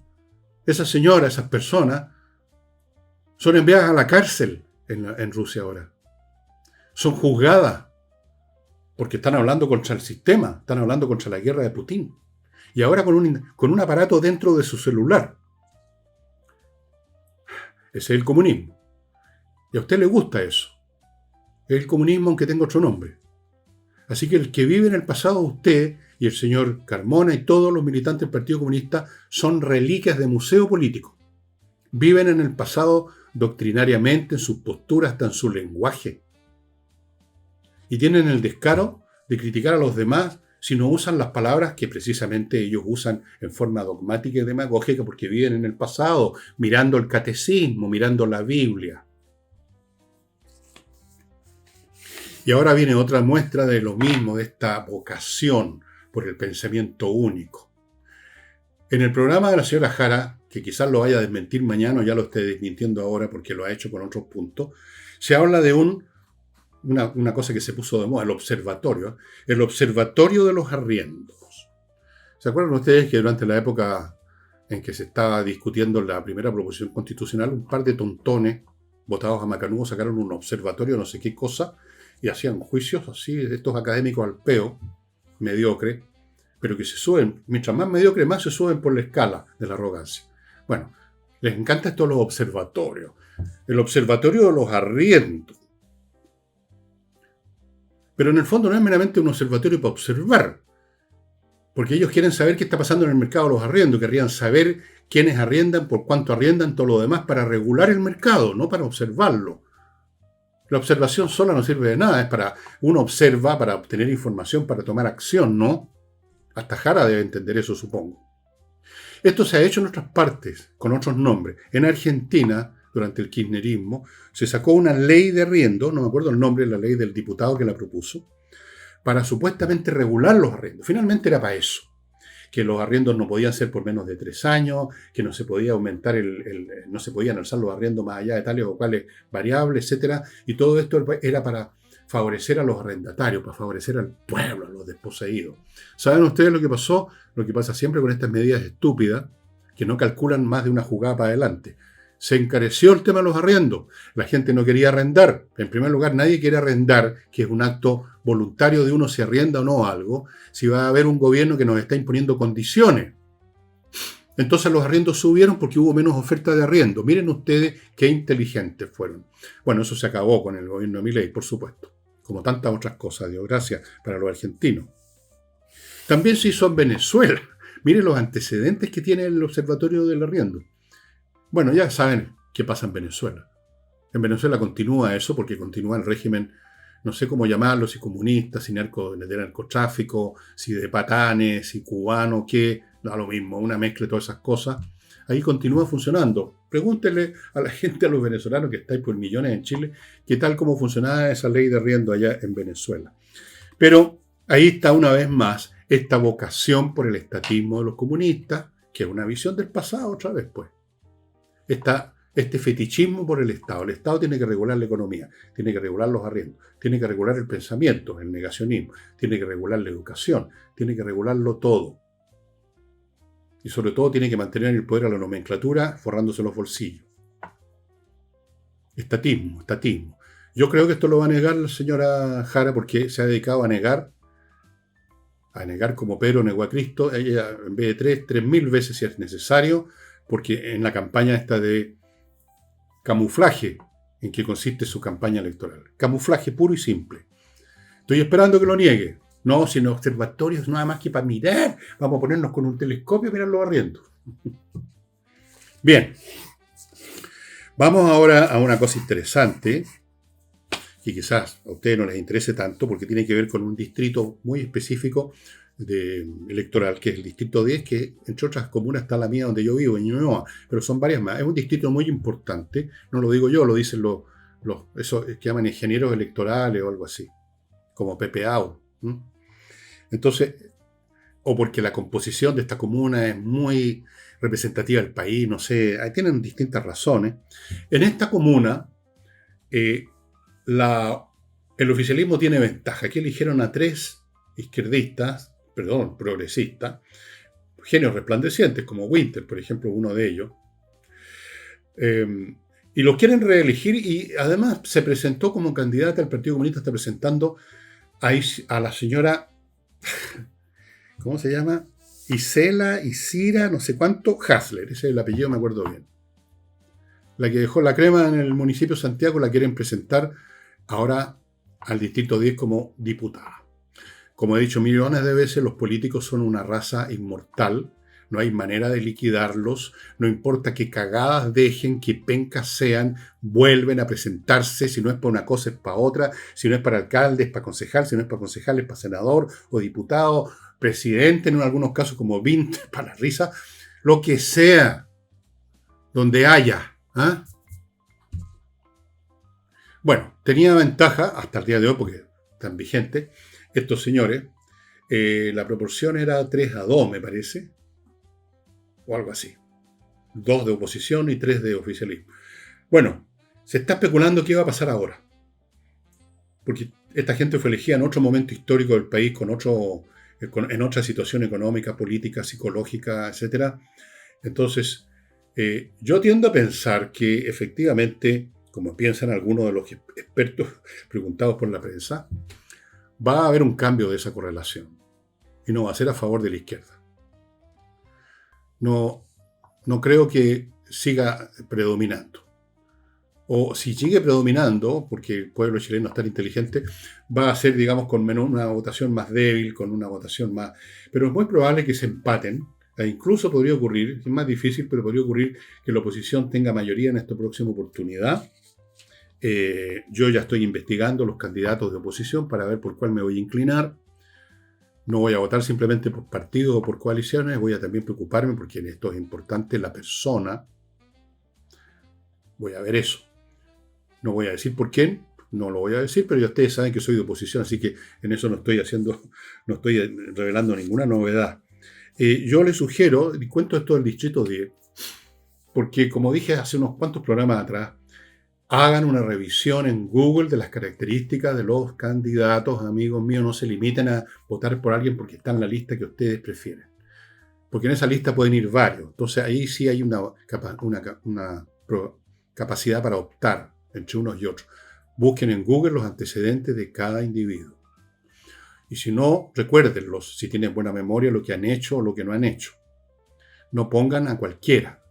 Esas señoras, esas personas, son enviadas a la cárcel en Rusia ahora. Son juzgadas porque están hablando contra el sistema, están hablando contra la guerra de Putin. Y ahora con un aparato dentro de su celular. Ese es el comunismo. Y a usted le gusta eso. Es el comunismo aunque tenga otro nombre. Así que el que vive en el pasado, usted y el señor Carmona y todos los militantes del Partido Comunista son reliquias de museo político. Viven en el pasado doctrinariamente, en sus posturas, hasta en su lenguaje. Y tienen el descaro de criticar a los demás si no usan las palabras que precisamente ellos usan en forma dogmática y demagógica porque viven en el pasado, mirando el catecismo, mirando la Biblia. Y ahora viene otra muestra de lo mismo, de esta vocación por el pensamiento único. En el programa de la señora Jara, que quizás lo vaya a desmentir mañana o ya lo esté desmintiendo ahora porque lo ha hecho con otros puntos, se habla de una cosa que se puso de moda, el observatorio de los arriendos. ¿Se acuerdan ustedes que durante la época en que se estaba discutiendo la primera proposición constitucional, un par de tontones votados a macanudo sacaron un observatorio no sé qué cosa y hacían juicios así de estos académicos al peo, mediocre, pero que se suben, mientras más mediocre, más se suben por la escala de la arrogancia. Bueno, les encanta esto los observatorios. El observatorio de los arriendos. Pero en el fondo no es meramente un observatorio para observar, porque ellos quieren saber qué está pasando en el mercado de los arriendos, querrían saber quiénes arriendan, por cuánto arriendan, todo lo demás, para regular el mercado, no para observarlo. La observación sola no sirve de nada, es para uno observa para obtener información, para tomar acción, ¿no? Hasta Jara debe entender eso, supongo. Esto se ha hecho en otras partes, con otros nombres. En Argentina, durante el kirchnerismo, se sacó una ley de arriendo, no me acuerdo el nombre, la ley del diputado que la propuso, para supuestamente regular los arriendos. Finalmente era para eso, que los arriendos no podían ser por menos de 3 años, que no se podía aumentar no se podían alzar los arriendos más allá de tales o cuales variables, etc. Y todo esto era para favorecer a los arrendatarios, para favorecer al pueblo, a los desposeídos. ¿Saben ustedes lo que pasó? Lo que pasa siempre con estas medidas estúpidas, que no calculan más de una jugada para adelante. Se encareció el tema de los arriendos. La gente no quería arrendar. En primer lugar, nadie quiere arrendar, que es un acto voluntario de uno si arrienda o no algo, si va a haber un gobierno que nos está imponiendo condiciones. Entonces los arriendos subieron porque hubo menos oferta de arriendo. Miren ustedes qué inteligentes fueron. Bueno, eso se acabó con el gobierno de Milei, por supuesto. Como tantas otras cosas, Dios gracias, para los argentinos. También se hizo en Venezuela. Miren los antecedentes que tiene el Observatorio del Arriendo. Bueno, ya saben qué pasa en Venezuela. En Venezuela continúa eso porque continúa el régimen, no sé cómo llamarlo, si comunista, si de narcotráfico, si de patanes, si cubano, qué, da lo mismo, una mezcla de todas esas cosas. Ahí continúa funcionando. Pregúntenle a la gente, a los venezolanos que estáis por millones en Chile, qué tal cómo funcionaba esa ley de arriendo allá en Venezuela. Pero ahí está una vez más esta vocación por el estatismo de los comunistas, que es una visión del pasado otra vez, pues. Está este fetichismo por el Estado. El Estado tiene que regular la economía, tiene que regular los arriendos, tiene que regular el pensamiento, el negacionismo, tiene que regular la educación, tiene que regularlo todo. Y sobre todo tiene que mantener el poder a la nomenclatura forrándose los bolsillos. Estatismo. Yo creo que esto lo va a negar la señora Jara porque se ha dedicado a negar como Pedro negó a Cristo, ella en vez de 3.000 veces si es necesario, porque en la campaña esta de camuflaje en que consiste su campaña electoral. Camuflaje puro y simple. Estoy esperando que lo niegue. No, sino observatorios nada más que para mirar. Vamos a ponernos con un telescopio y mirar los arriendos. Bien. Vamos ahora a una cosa interesante que quizás a ustedes no les interese tanto porque tiene que ver con un distrito muy específico electoral, que es el distrito 10, que entre otras comunas está la mía donde yo vivo, en Ñuñoa, pero son varias más. Es un distrito muy importante, no lo digo yo, lo dicen eso que llaman ingenieros electorales o algo así, como PPAU. Entonces, o porque la composición de esta comuna es muy representativa del país, no sé, ahí tienen distintas razones. En esta comuna, eh, el oficialismo tiene ventaja. Aquí eligieron a 3 izquierdistas, progresistas, genios resplandecientes, como Winter, por ejemplo, uno de ellos. Y lo quieren reelegir y además se presentó como candidata, el Partido Comunista está presentando a la señora, ¿cómo se llama? Isira, no sé cuánto, Hasler, ese es el apellido, me acuerdo bien. La que dejó la crema en el municipio de Santiago la quieren presentar ahora al Distrito 10 como diputada. Como he dicho millones de veces, los políticos son una raza inmortal. No hay manera de liquidarlos. No importa qué cagadas dejen, qué pencas sean, vuelven a presentarse. Si no es para una cosa, es para otra. Si no es para alcalde, es para concejal. Si no es para concejal, es para senador o diputado, presidente, en algunos casos como 20, para la risa. Lo que sea, donde haya. ¿Ah? Bueno, tenía ventaja hasta el día de hoy, porque están vigentes, estos señores. La proporción era 3-2, me parece, o algo así. 2 de oposición y 3 de oficialismo. Bueno, se está especulando qué va a pasar ahora. Porque esta gente fue elegida en otro momento histórico del país, en otra situación económica, política, psicológica, etc. Entonces, yo tiendo a pensar que efectivamente, como piensan algunos de los expertos preguntados por la prensa, va a haber un cambio de esa correlación. Y no va a ser a favor de la izquierda. No creo que siga predominando. O si sigue predominando, porque el pueblo chileno es tan inteligente, va a ser, digamos, con una votación más débil, con una votación más... Pero es muy probable que se empaten. E incluso podría ocurrir, es más difícil, pero podría ocurrir que la oposición tenga mayoría en esta próxima oportunidad. Yo ya estoy investigando los candidatos de oposición para ver por cuál me voy a inclinar. No voy a votar simplemente por partidos o por coaliciones, voy a también preocuparme porque en esto es importante la persona. Voy a ver eso. No voy a decir por quién, no lo voy a decir, pero ya ustedes saben que soy de oposición, así que en eso no estoy revelando ninguna novedad. Yo les sugiero, y cuento esto del Distrito 10, porque como dije hace unos cuantos programas atrás, hagan una revisión en Google de las características de los candidatos, amigos míos, no se limiten a votar por alguien porque está en la lista que ustedes prefieren. Porque en esa lista pueden ir varios. Entonces ahí sí hay una capacidad para optar entre unos y otros. Busquen en Google los antecedentes de cada individuo. Y si no, recuérdenlos, si tienen buena memoria, lo que han hecho o lo que no han hecho. No pongan a cualquiera.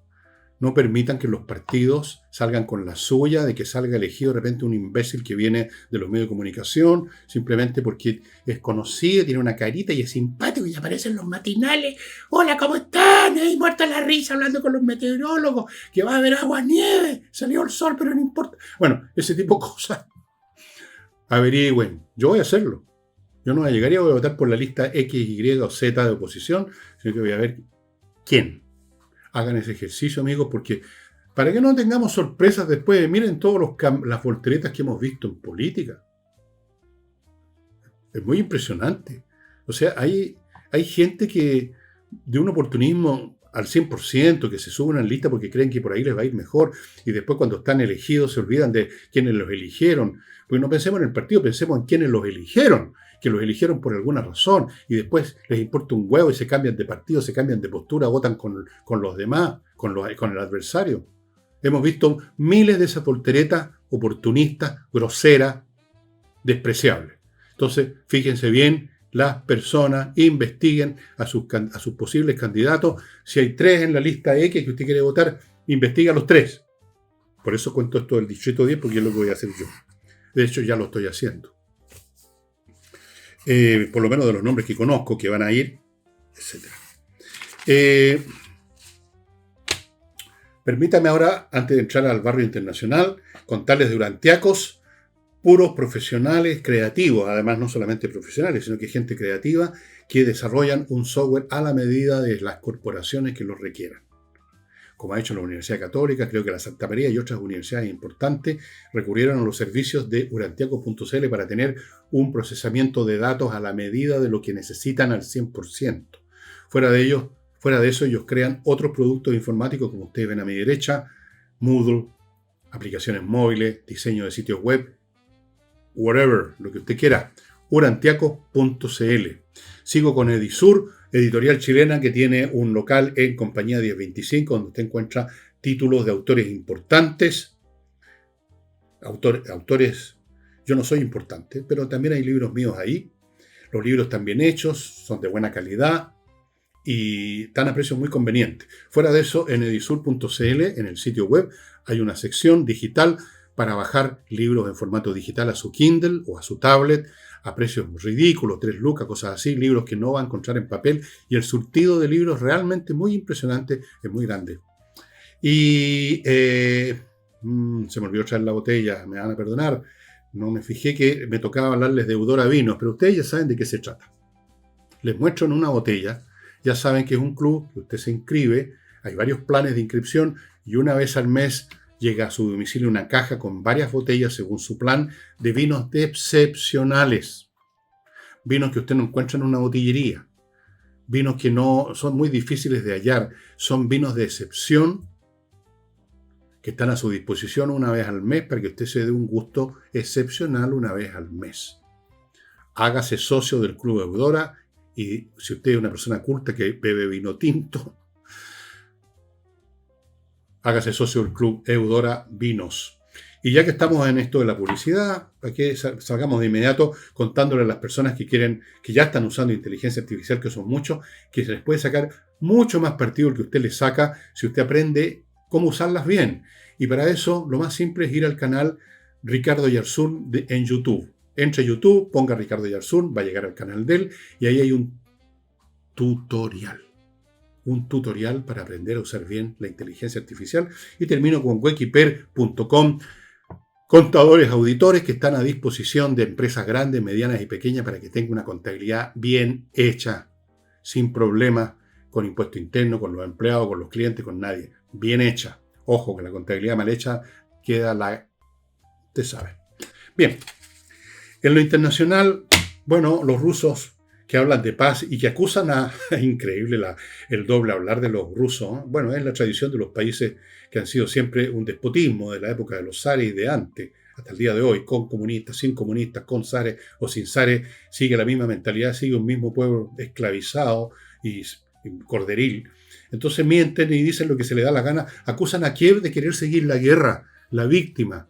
No permitan que los partidos salgan con la suya de que salga elegido de repente un imbécil que viene de los medios de comunicación, simplemente porque es conocido, tiene una carita y es simpático y aparece en los matinales. Hola, ¿cómo están? Ahí muerta la risa hablando con los meteorólogos, que va a haber agua, nieve, salió el sol, pero no importa. Bueno, ese tipo de cosas. Averigüen. Yo voy a hacerlo. Yo no llegaría a votar por la lista X, Y o Z de oposición, sino que voy a ver quién. Hagan ese ejercicio, amigos, porque para que no tengamos sorpresas después, miren todas las volteretas que hemos visto en política. Es muy impresionante. O sea, hay gente que de un oportunismo al 100%, que se suben a la lista porque creen que por ahí les va a ir mejor, y después cuando están elegidos se olvidan de quienes los eligieron. Porque no pensemos en el partido, pensemos en quienes los eligieron, que los eligieron por alguna razón, y después les importa un huevo y se cambian de partido, se cambian de postura, votan con los demás, con el adversario. Hemos visto miles de esas volteretas oportunistas, groseras, despreciables. Entonces, fíjense bien, las personas investiguen a sus posibles candidatos. Si hay 3 en la lista X que usted quiere votar, investiga a los 3. Por eso cuento esto del Distrito 10, porque es lo que voy a hacer yo. De hecho, ya lo estoy haciendo. Por lo menos de los nombres que conozco, que van a ir, etc. Permítame ahora, antes de entrar al barrio internacional, contarles de Urantiacos, puros profesionales creativos, además no solamente profesionales, sino que gente creativa que desarrollan un software a la medida de las corporaciones que lo requieran. como ha hecho la Universidad Católica, creo que la Santa María y otras universidades importantes recurrieron a los servicios de urantiaco.cl para tener un procesamiento de datos a la medida de lo que necesitan al 100%. Fuera de eso, ellos crean otros productos informáticos, como ustedes ven a mi derecha, Moodle, aplicaciones móviles, diseño de sitios web, whatever, lo que usted quiera. Urantiaco.cl. Sigo con Edisur, editorial chilena que tiene un local en Compañía 1025, donde usted encuentra títulos de autores importantes. Autores, yo no soy importante, pero también hay libros míos ahí. Los libros están bien hechos, son de buena calidad y están a precios muy convenientes. Fuera de eso, en edisur.cl, en el sitio web, hay una sección digital para bajar libros en formato digital a su Kindle o a su tablet a precios ridículos, 3 lucas, cosas así, libros que no va a encontrar en papel, y el surtido de libros realmente muy impresionante, es muy grande. Y se me olvidó traer la botella, me van a perdonar, no me fijé que me tocaba hablarles de Eudora Vinos, pero ustedes ya saben de qué se trata. Les muestro en una botella, ya saben que es un club que usted se inscribe, hay varios planes de inscripción y una vez al mes llega a su domicilio una caja con varias botellas según su plan de vinos excepcionales. Vinos que usted no encuentra en una botillería. Vinos que no son muy difíciles de hallar. Son vinos de excepción que están a su disposición una vez al mes para que usted se dé un gusto excepcional una vez al mes. Hágase socio del Club Eudora y si usted es una persona culta que bebe vino tinto, hágase socio del Club Eudora Vinos. Y ya que estamos en esto de la publicidad, para que salgamos de inmediato contándole a las personas que ya están usando inteligencia artificial, que son muchos, que se les puede sacar mucho más partido del que usted les saca si usted aprende cómo usarlas bien. Y para eso, lo más simple es ir al canal Ricardo Yarsun en YouTube. Entre a YouTube, ponga Ricardo Yarsun, va a llegar al canal de él, y ahí hay un tutorial para aprender a usar bien la inteligencia artificial. Y termino con Wekiper.com, contadores, auditores que están a disposición de empresas grandes, medianas y pequeñas para que tenga una contabilidad bien hecha, sin problemas, con impuesto interno, con los empleados, con los clientes, con nadie. Bien hecha. Ojo, que la contabilidad mal hecha queda usted sabe. Bien. En lo internacional, bueno, los rusos que hablan de paz y que acusan increíble el doble hablar de los rusos. Bueno, es la tradición de los países que han sido siempre un despotismo de la época de los zares y de antes, hasta el día de hoy, con comunistas, sin comunistas, con zares o sin zares, sigue la misma mentalidad, sigue un mismo pueblo esclavizado y corderil. Entonces mienten y dicen lo que se les da la gana, acusan a Kiev de querer seguir la guerra, la víctima.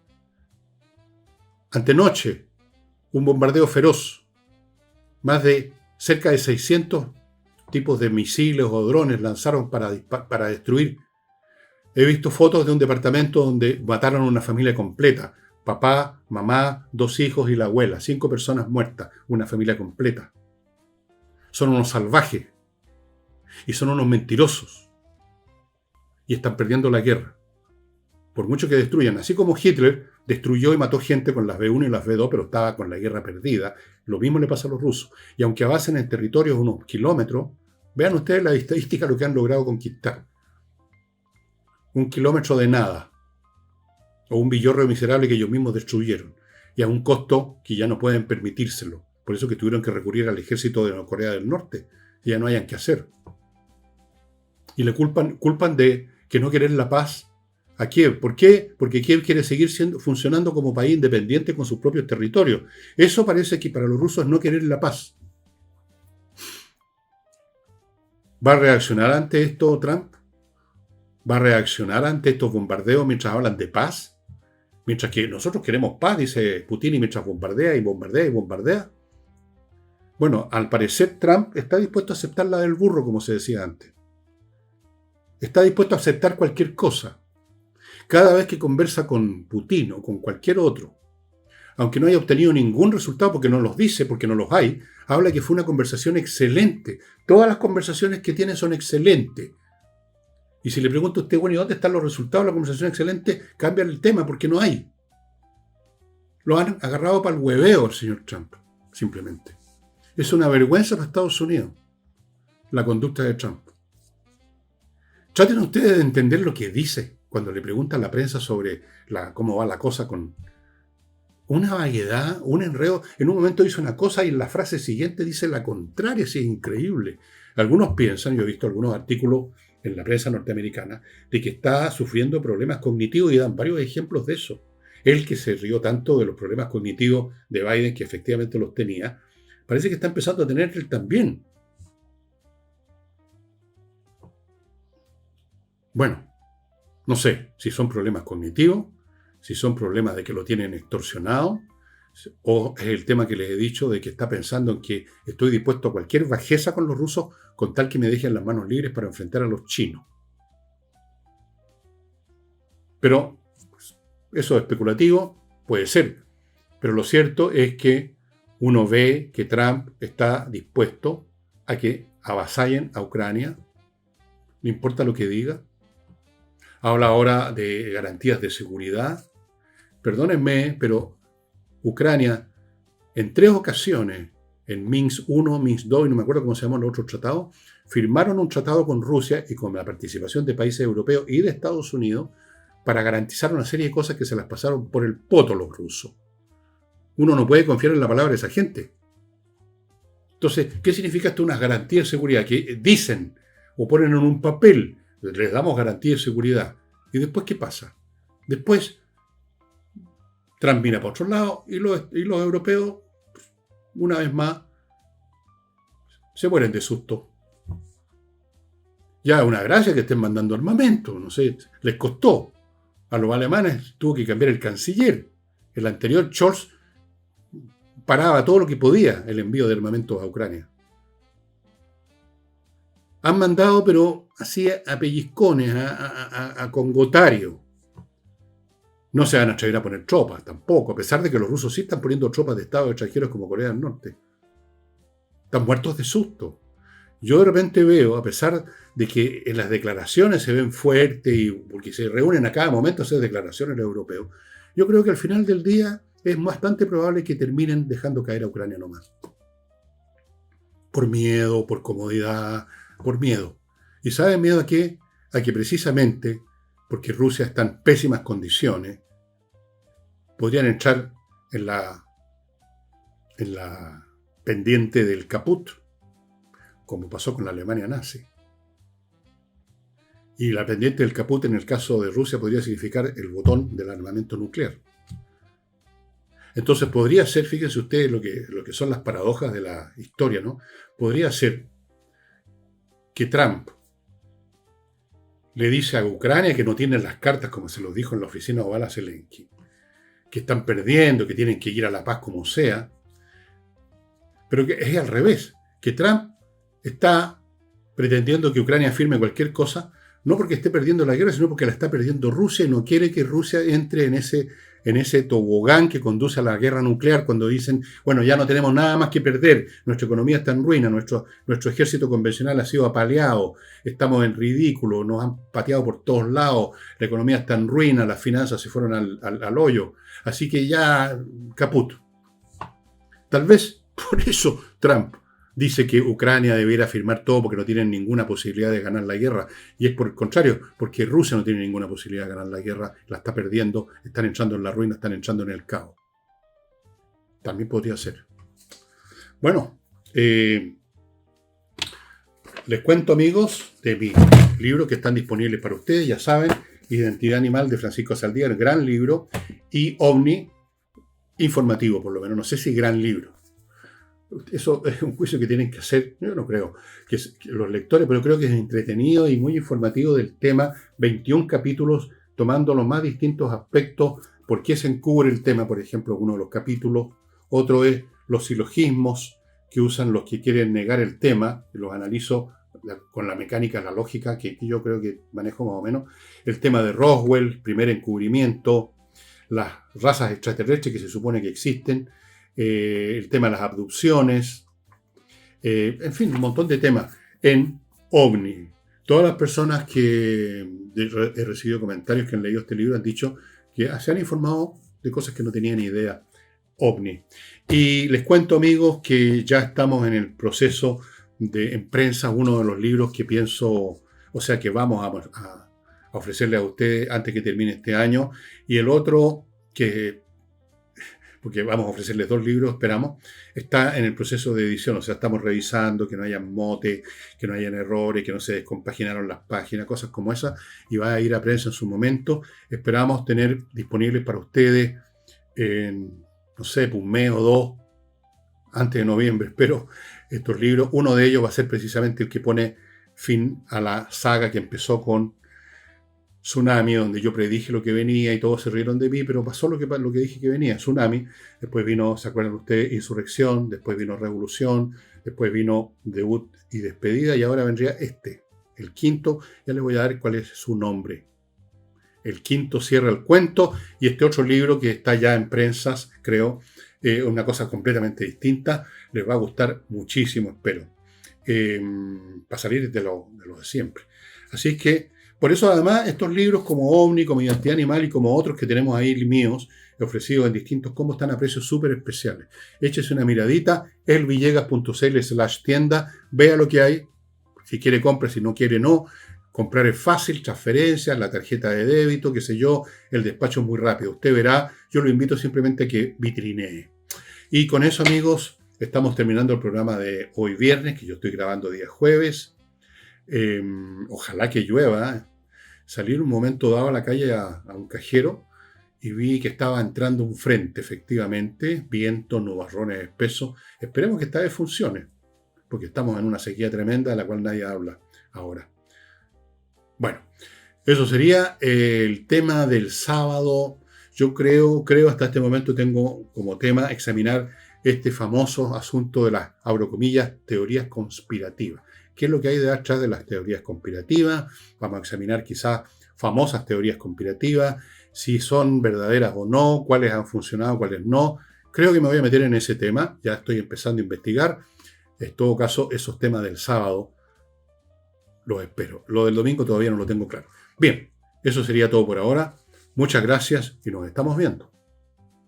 Antenoche, un bombardeo feroz, más de cerca de 600 tipos de misiles o drones lanzaron para destruir. He visto fotos de un departamento donde mataron a una familia completa. Papá, mamá, 2 hijos y la abuela. 5 personas muertas. Una familia completa. Son unos salvajes. Y son unos mentirosos. Y están perdiendo la guerra. Por mucho que destruyan. Así como Hitler destruyó y mató gente con las B1 y las B2, pero estaba con la guerra perdida. Lo mismo le pasa a los rusos. Y aunque avancen en territorios unos kilómetros, vean ustedes la estadística, lo que han logrado conquistar. 1 kilómetro de nada. O un villorrio miserable que ellos mismos destruyeron. Y a un costo que ya no pueden permitírselo. Por eso que tuvieron que recurrir al ejército de Corea del Norte. Y ya no hayan que hacer. Y le culpan de que no querer la paz a Kiev. ¿Por qué? Porque Kiev quiere seguir funcionando como país independiente con sus propios territorios. Eso parece que para los rusos es no querer la paz. ¿Va a reaccionar ante esto Trump? ¿Va a reaccionar ante estos bombardeos mientras hablan de paz? Mientras que nosotros queremos paz, dice Putin, y mientras bombardea y bombardea y bombardea. Bueno, al parecer Trump está dispuesto a aceptar la del burro, como se decía antes. Está dispuesto a aceptar cualquier cosa. Cada vez que conversa con Putin o con cualquier otro, aunque no haya obtenido ningún resultado porque no los dice, porque no los hay, habla que fue una conversación excelente. Todas las conversaciones que tiene son excelentes. Y si le pregunta a usted, bueno, ¿y dónde están los resultados de la conversación excelente? Cambia el tema porque no hay. Lo han agarrado para el hueveo el señor Trump, simplemente. Es una vergüenza para Estados Unidos la conducta de Trump. Traten ustedes de entender lo que dice cuando le preguntan a la prensa sobre cómo va la cosa con una vaguedad, un enredo. En un momento dice una cosa y en la frase siguiente dice la contraria, sí, es increíble. Algunos piensan, yo he visto algunos artículos en la prensa norteamericana, de que está sufriendo problemas cognitivos y dan varios ejemplos de eso. Él que se rió tanto de los problemas cognitivos de Biden, que efectivamente los tenía, parece que está empezando a tener él también. Bueno, no sé si son problemas cognitivos, si son problemas de que lo tienen extorsionado, o es el tema que les he dicho de que está pensando en que estoy dispuesto a cualquier bajeza con los rusos con tal que me dejen las manos libres para enfrentar a los chinos. Pero eso es especulativo, puede ser. Pero lo cierto es que uno ve que Trump está dispuesto a que avasallen a Ucrania, no importa lo que diga. Habla ahora de garantías de seguridad. Perdónenme, pero Ucrania, en 3 ocasiones, en Minsk I, Minsk II, y no me acuerdo cómo se llaman los otros tratados, firmaron un tratado con Rusia y con la participación de países europeos y de Estados Unidos para garantizar una serie de cosas que se las pasaron por el poto los rusos. Uno no puede confiar en la palabra de esa gente. Entonces, ¿qué significa esto? Unas garantías de seguridad que dicen o ponen en un papel, les damos garantías de seguridad. ¿Y después qué pasa? Después Trump mira para otro lado y los europeos, una vez más, se mueren de susto. Ya es una gracia que estén mandando armamento, no sé, les costó. A los alemanes tuvo que cambiar el canciller. El anterior, Scholz, paraba todo lo que podía el envío de armamentos a Ucrania. Han mandado, pero así a pellizcones, a congotario. No se van a atrever a poner tropas tampoco, a pesar de que los rusos sí están poniendo tropas de estados extranjeros como Corea del Norte. Están muertos de susto. Yo de repente veo, a pesar de que en las declaraciones se ven fuertes y porque se reúnen a cada momento a hacer declaraciones los europeos, yo creo que al final del día es bastante probable que terminen dejando caer a Ucrania nomás. Por miedo, por comodidad, por miedo. ¿Y saben miedo a qué? A que precisamente, porque Rusia está en pésimas condiciones, podrían entrar en la pendiente del caput, como pasó con la Alemania nazi. Y la pendiente del caput en el caso de Rusia podría significar el botón del armamento nuclear. Entonces podría ser, fíjense ustedes lo que son las paradojas de la historia, ¿no? Podría ser que Trump le dice a Ucrania que no tienen las cartas, como se los dijo en la oficina oval a Zelensky, que están perdiendo, que tienen que ir a la paz como sea, pero que es al revés, que Trump está pretendiendo que Ucrania firme cualquier cosa, no porque esté perdiendo la guerra, sino porque la está perdiendo Rusia y no quiere que Rusia entre en ese tobogán que conduce a la guerra nuclear cuando dicen, bueno, ya no tenemos nada más que perder, nuestra economía está en ruina, nuestro ejército convencional ha sido apaleado, estamos en ridículo, nos han pateado por todos lados, la economía está en ruina, las finanzas se fueron al hoyo, así que ya caput. Tal vez por eso Trump dice que Ucrania debiera firmar todo porque no tienen ninguna posibilidad de ganar la guerra. Y es por el contrario, porque Rusia no tiene ninguna posibilidad de ganar la guerra, la está perdiendo, están entrando en la ruina, están entrando en el caos. También podría ser. Bueno, les cuento, amigos, de mis libros que están disponibles para ustedes, ya saben, Identidad Animal de Francisco Saldívar, gran libro, y OVNI, informativo por lo menos, no sé si gran libro. Eso es un juicio que tienen que hacer, yo no creo que los lectores, pero creo que es entretenido y muy informativo del tema, 21 capítulos tomando los más distintos aspectos, por qué se encubre el tema, por ejemplo, uno de los capítulos, otro es los silogismos que usan los que quieren negar el tema, los analizo con la mecánica, la lógica que yo creo que manejo más o menos, el tema de Roswell, primer encubrimiento, las razas extraterrestres que se supone que existen, el tema de las abducciones, en fin, un montón de temas en OVNI. Todas las personas que he recibido comentarios que han leído este libro han dicho que se han informado de cosas que no tenían ni idea. OVNI. Y les cuento, amigos, que ya estamos en el proceso de en prensa uno de los libros que pienso, O sea que vamos a ofrecerle a ustedes antes que termine este año. Y el otro, porque vamos a ofrecerles 2 libros, esperamos, está en el proceso de edición. O sea, estamos revisando que no haya mote, que no hayan errores, que no se descompaginaron las páginas, cosas como esas. Y va a ir a prensa en su momento. Esperamos tener disponibles para ustedes en, no sé, un mes o 2 antes de noviembre. Espero estos libros. Uno de ellos va a ser precisamente el que pone fin a la saga que empezó con Tsunami, donde yo predije lo que venía y todos se rieron de mí, pero pasó lo que dije que venía, Tsunami. Después vino, ¿se acuerdan ustedes? Insurrección, después vino Revolución, después vino Debut y Despedida, y ahora vendría el quinto. Ya les voy a dar cuál es su nombre. El quinto cierra el cuento, y este otro libro que está ya en prensas, creo, una cosa completamente distinta, les va a gustar muchísimo, espero, para salir de lo de siempre. Así es que, por eso además, estos libros como Omni, como Identidad Animal y como otros que tenemos ahí míos, ofrecidos en distintos combos, están a precios súper especiales. Échese una miradita, elvillegas.cl/tienda, vea lo que hay, si quiere compre, si no quiere no. Comprar es fácil, transferencias, la tarjeta de débito, qué sé yo, el despacho es muy rápido. Usted verá, yo lo invito simplemente a que vitrinee. Y con eso, amigos, estamos terminando el programa de hoy viernes, que yo estoy grabando día jueves. Ojalá que llueva. Salí en un momento dado a la calle a un cajero y vi que estaba entrando un frente, efectivamente, viento, nubarrones espesos. Esperemos que esta vez funcione, porque estamos en una sequía tremenda de la cual nadie habla ahora. Bueno, eso sería el tema del sábado. Yo creo hasta este momento tengo como tema examinar este famoso asunto de las, abro comillas, teorías conspirativas. ¿Qué es lo que hay detrás de las teorías conspirativas? Vamos a examinar quizás famosas teorías conspirativas, si son verdaderas o no, cuáles han funcionado, cuáles no. Creo que me voy a meter en ese tema, ya estoy empezando a investigar. En todo caso, esos temas del sábado los espero. Lo del domingo todavía no lo tengo claro. Bien, eso sería todo por ahora. Muchas gracias y nos estamos viendo.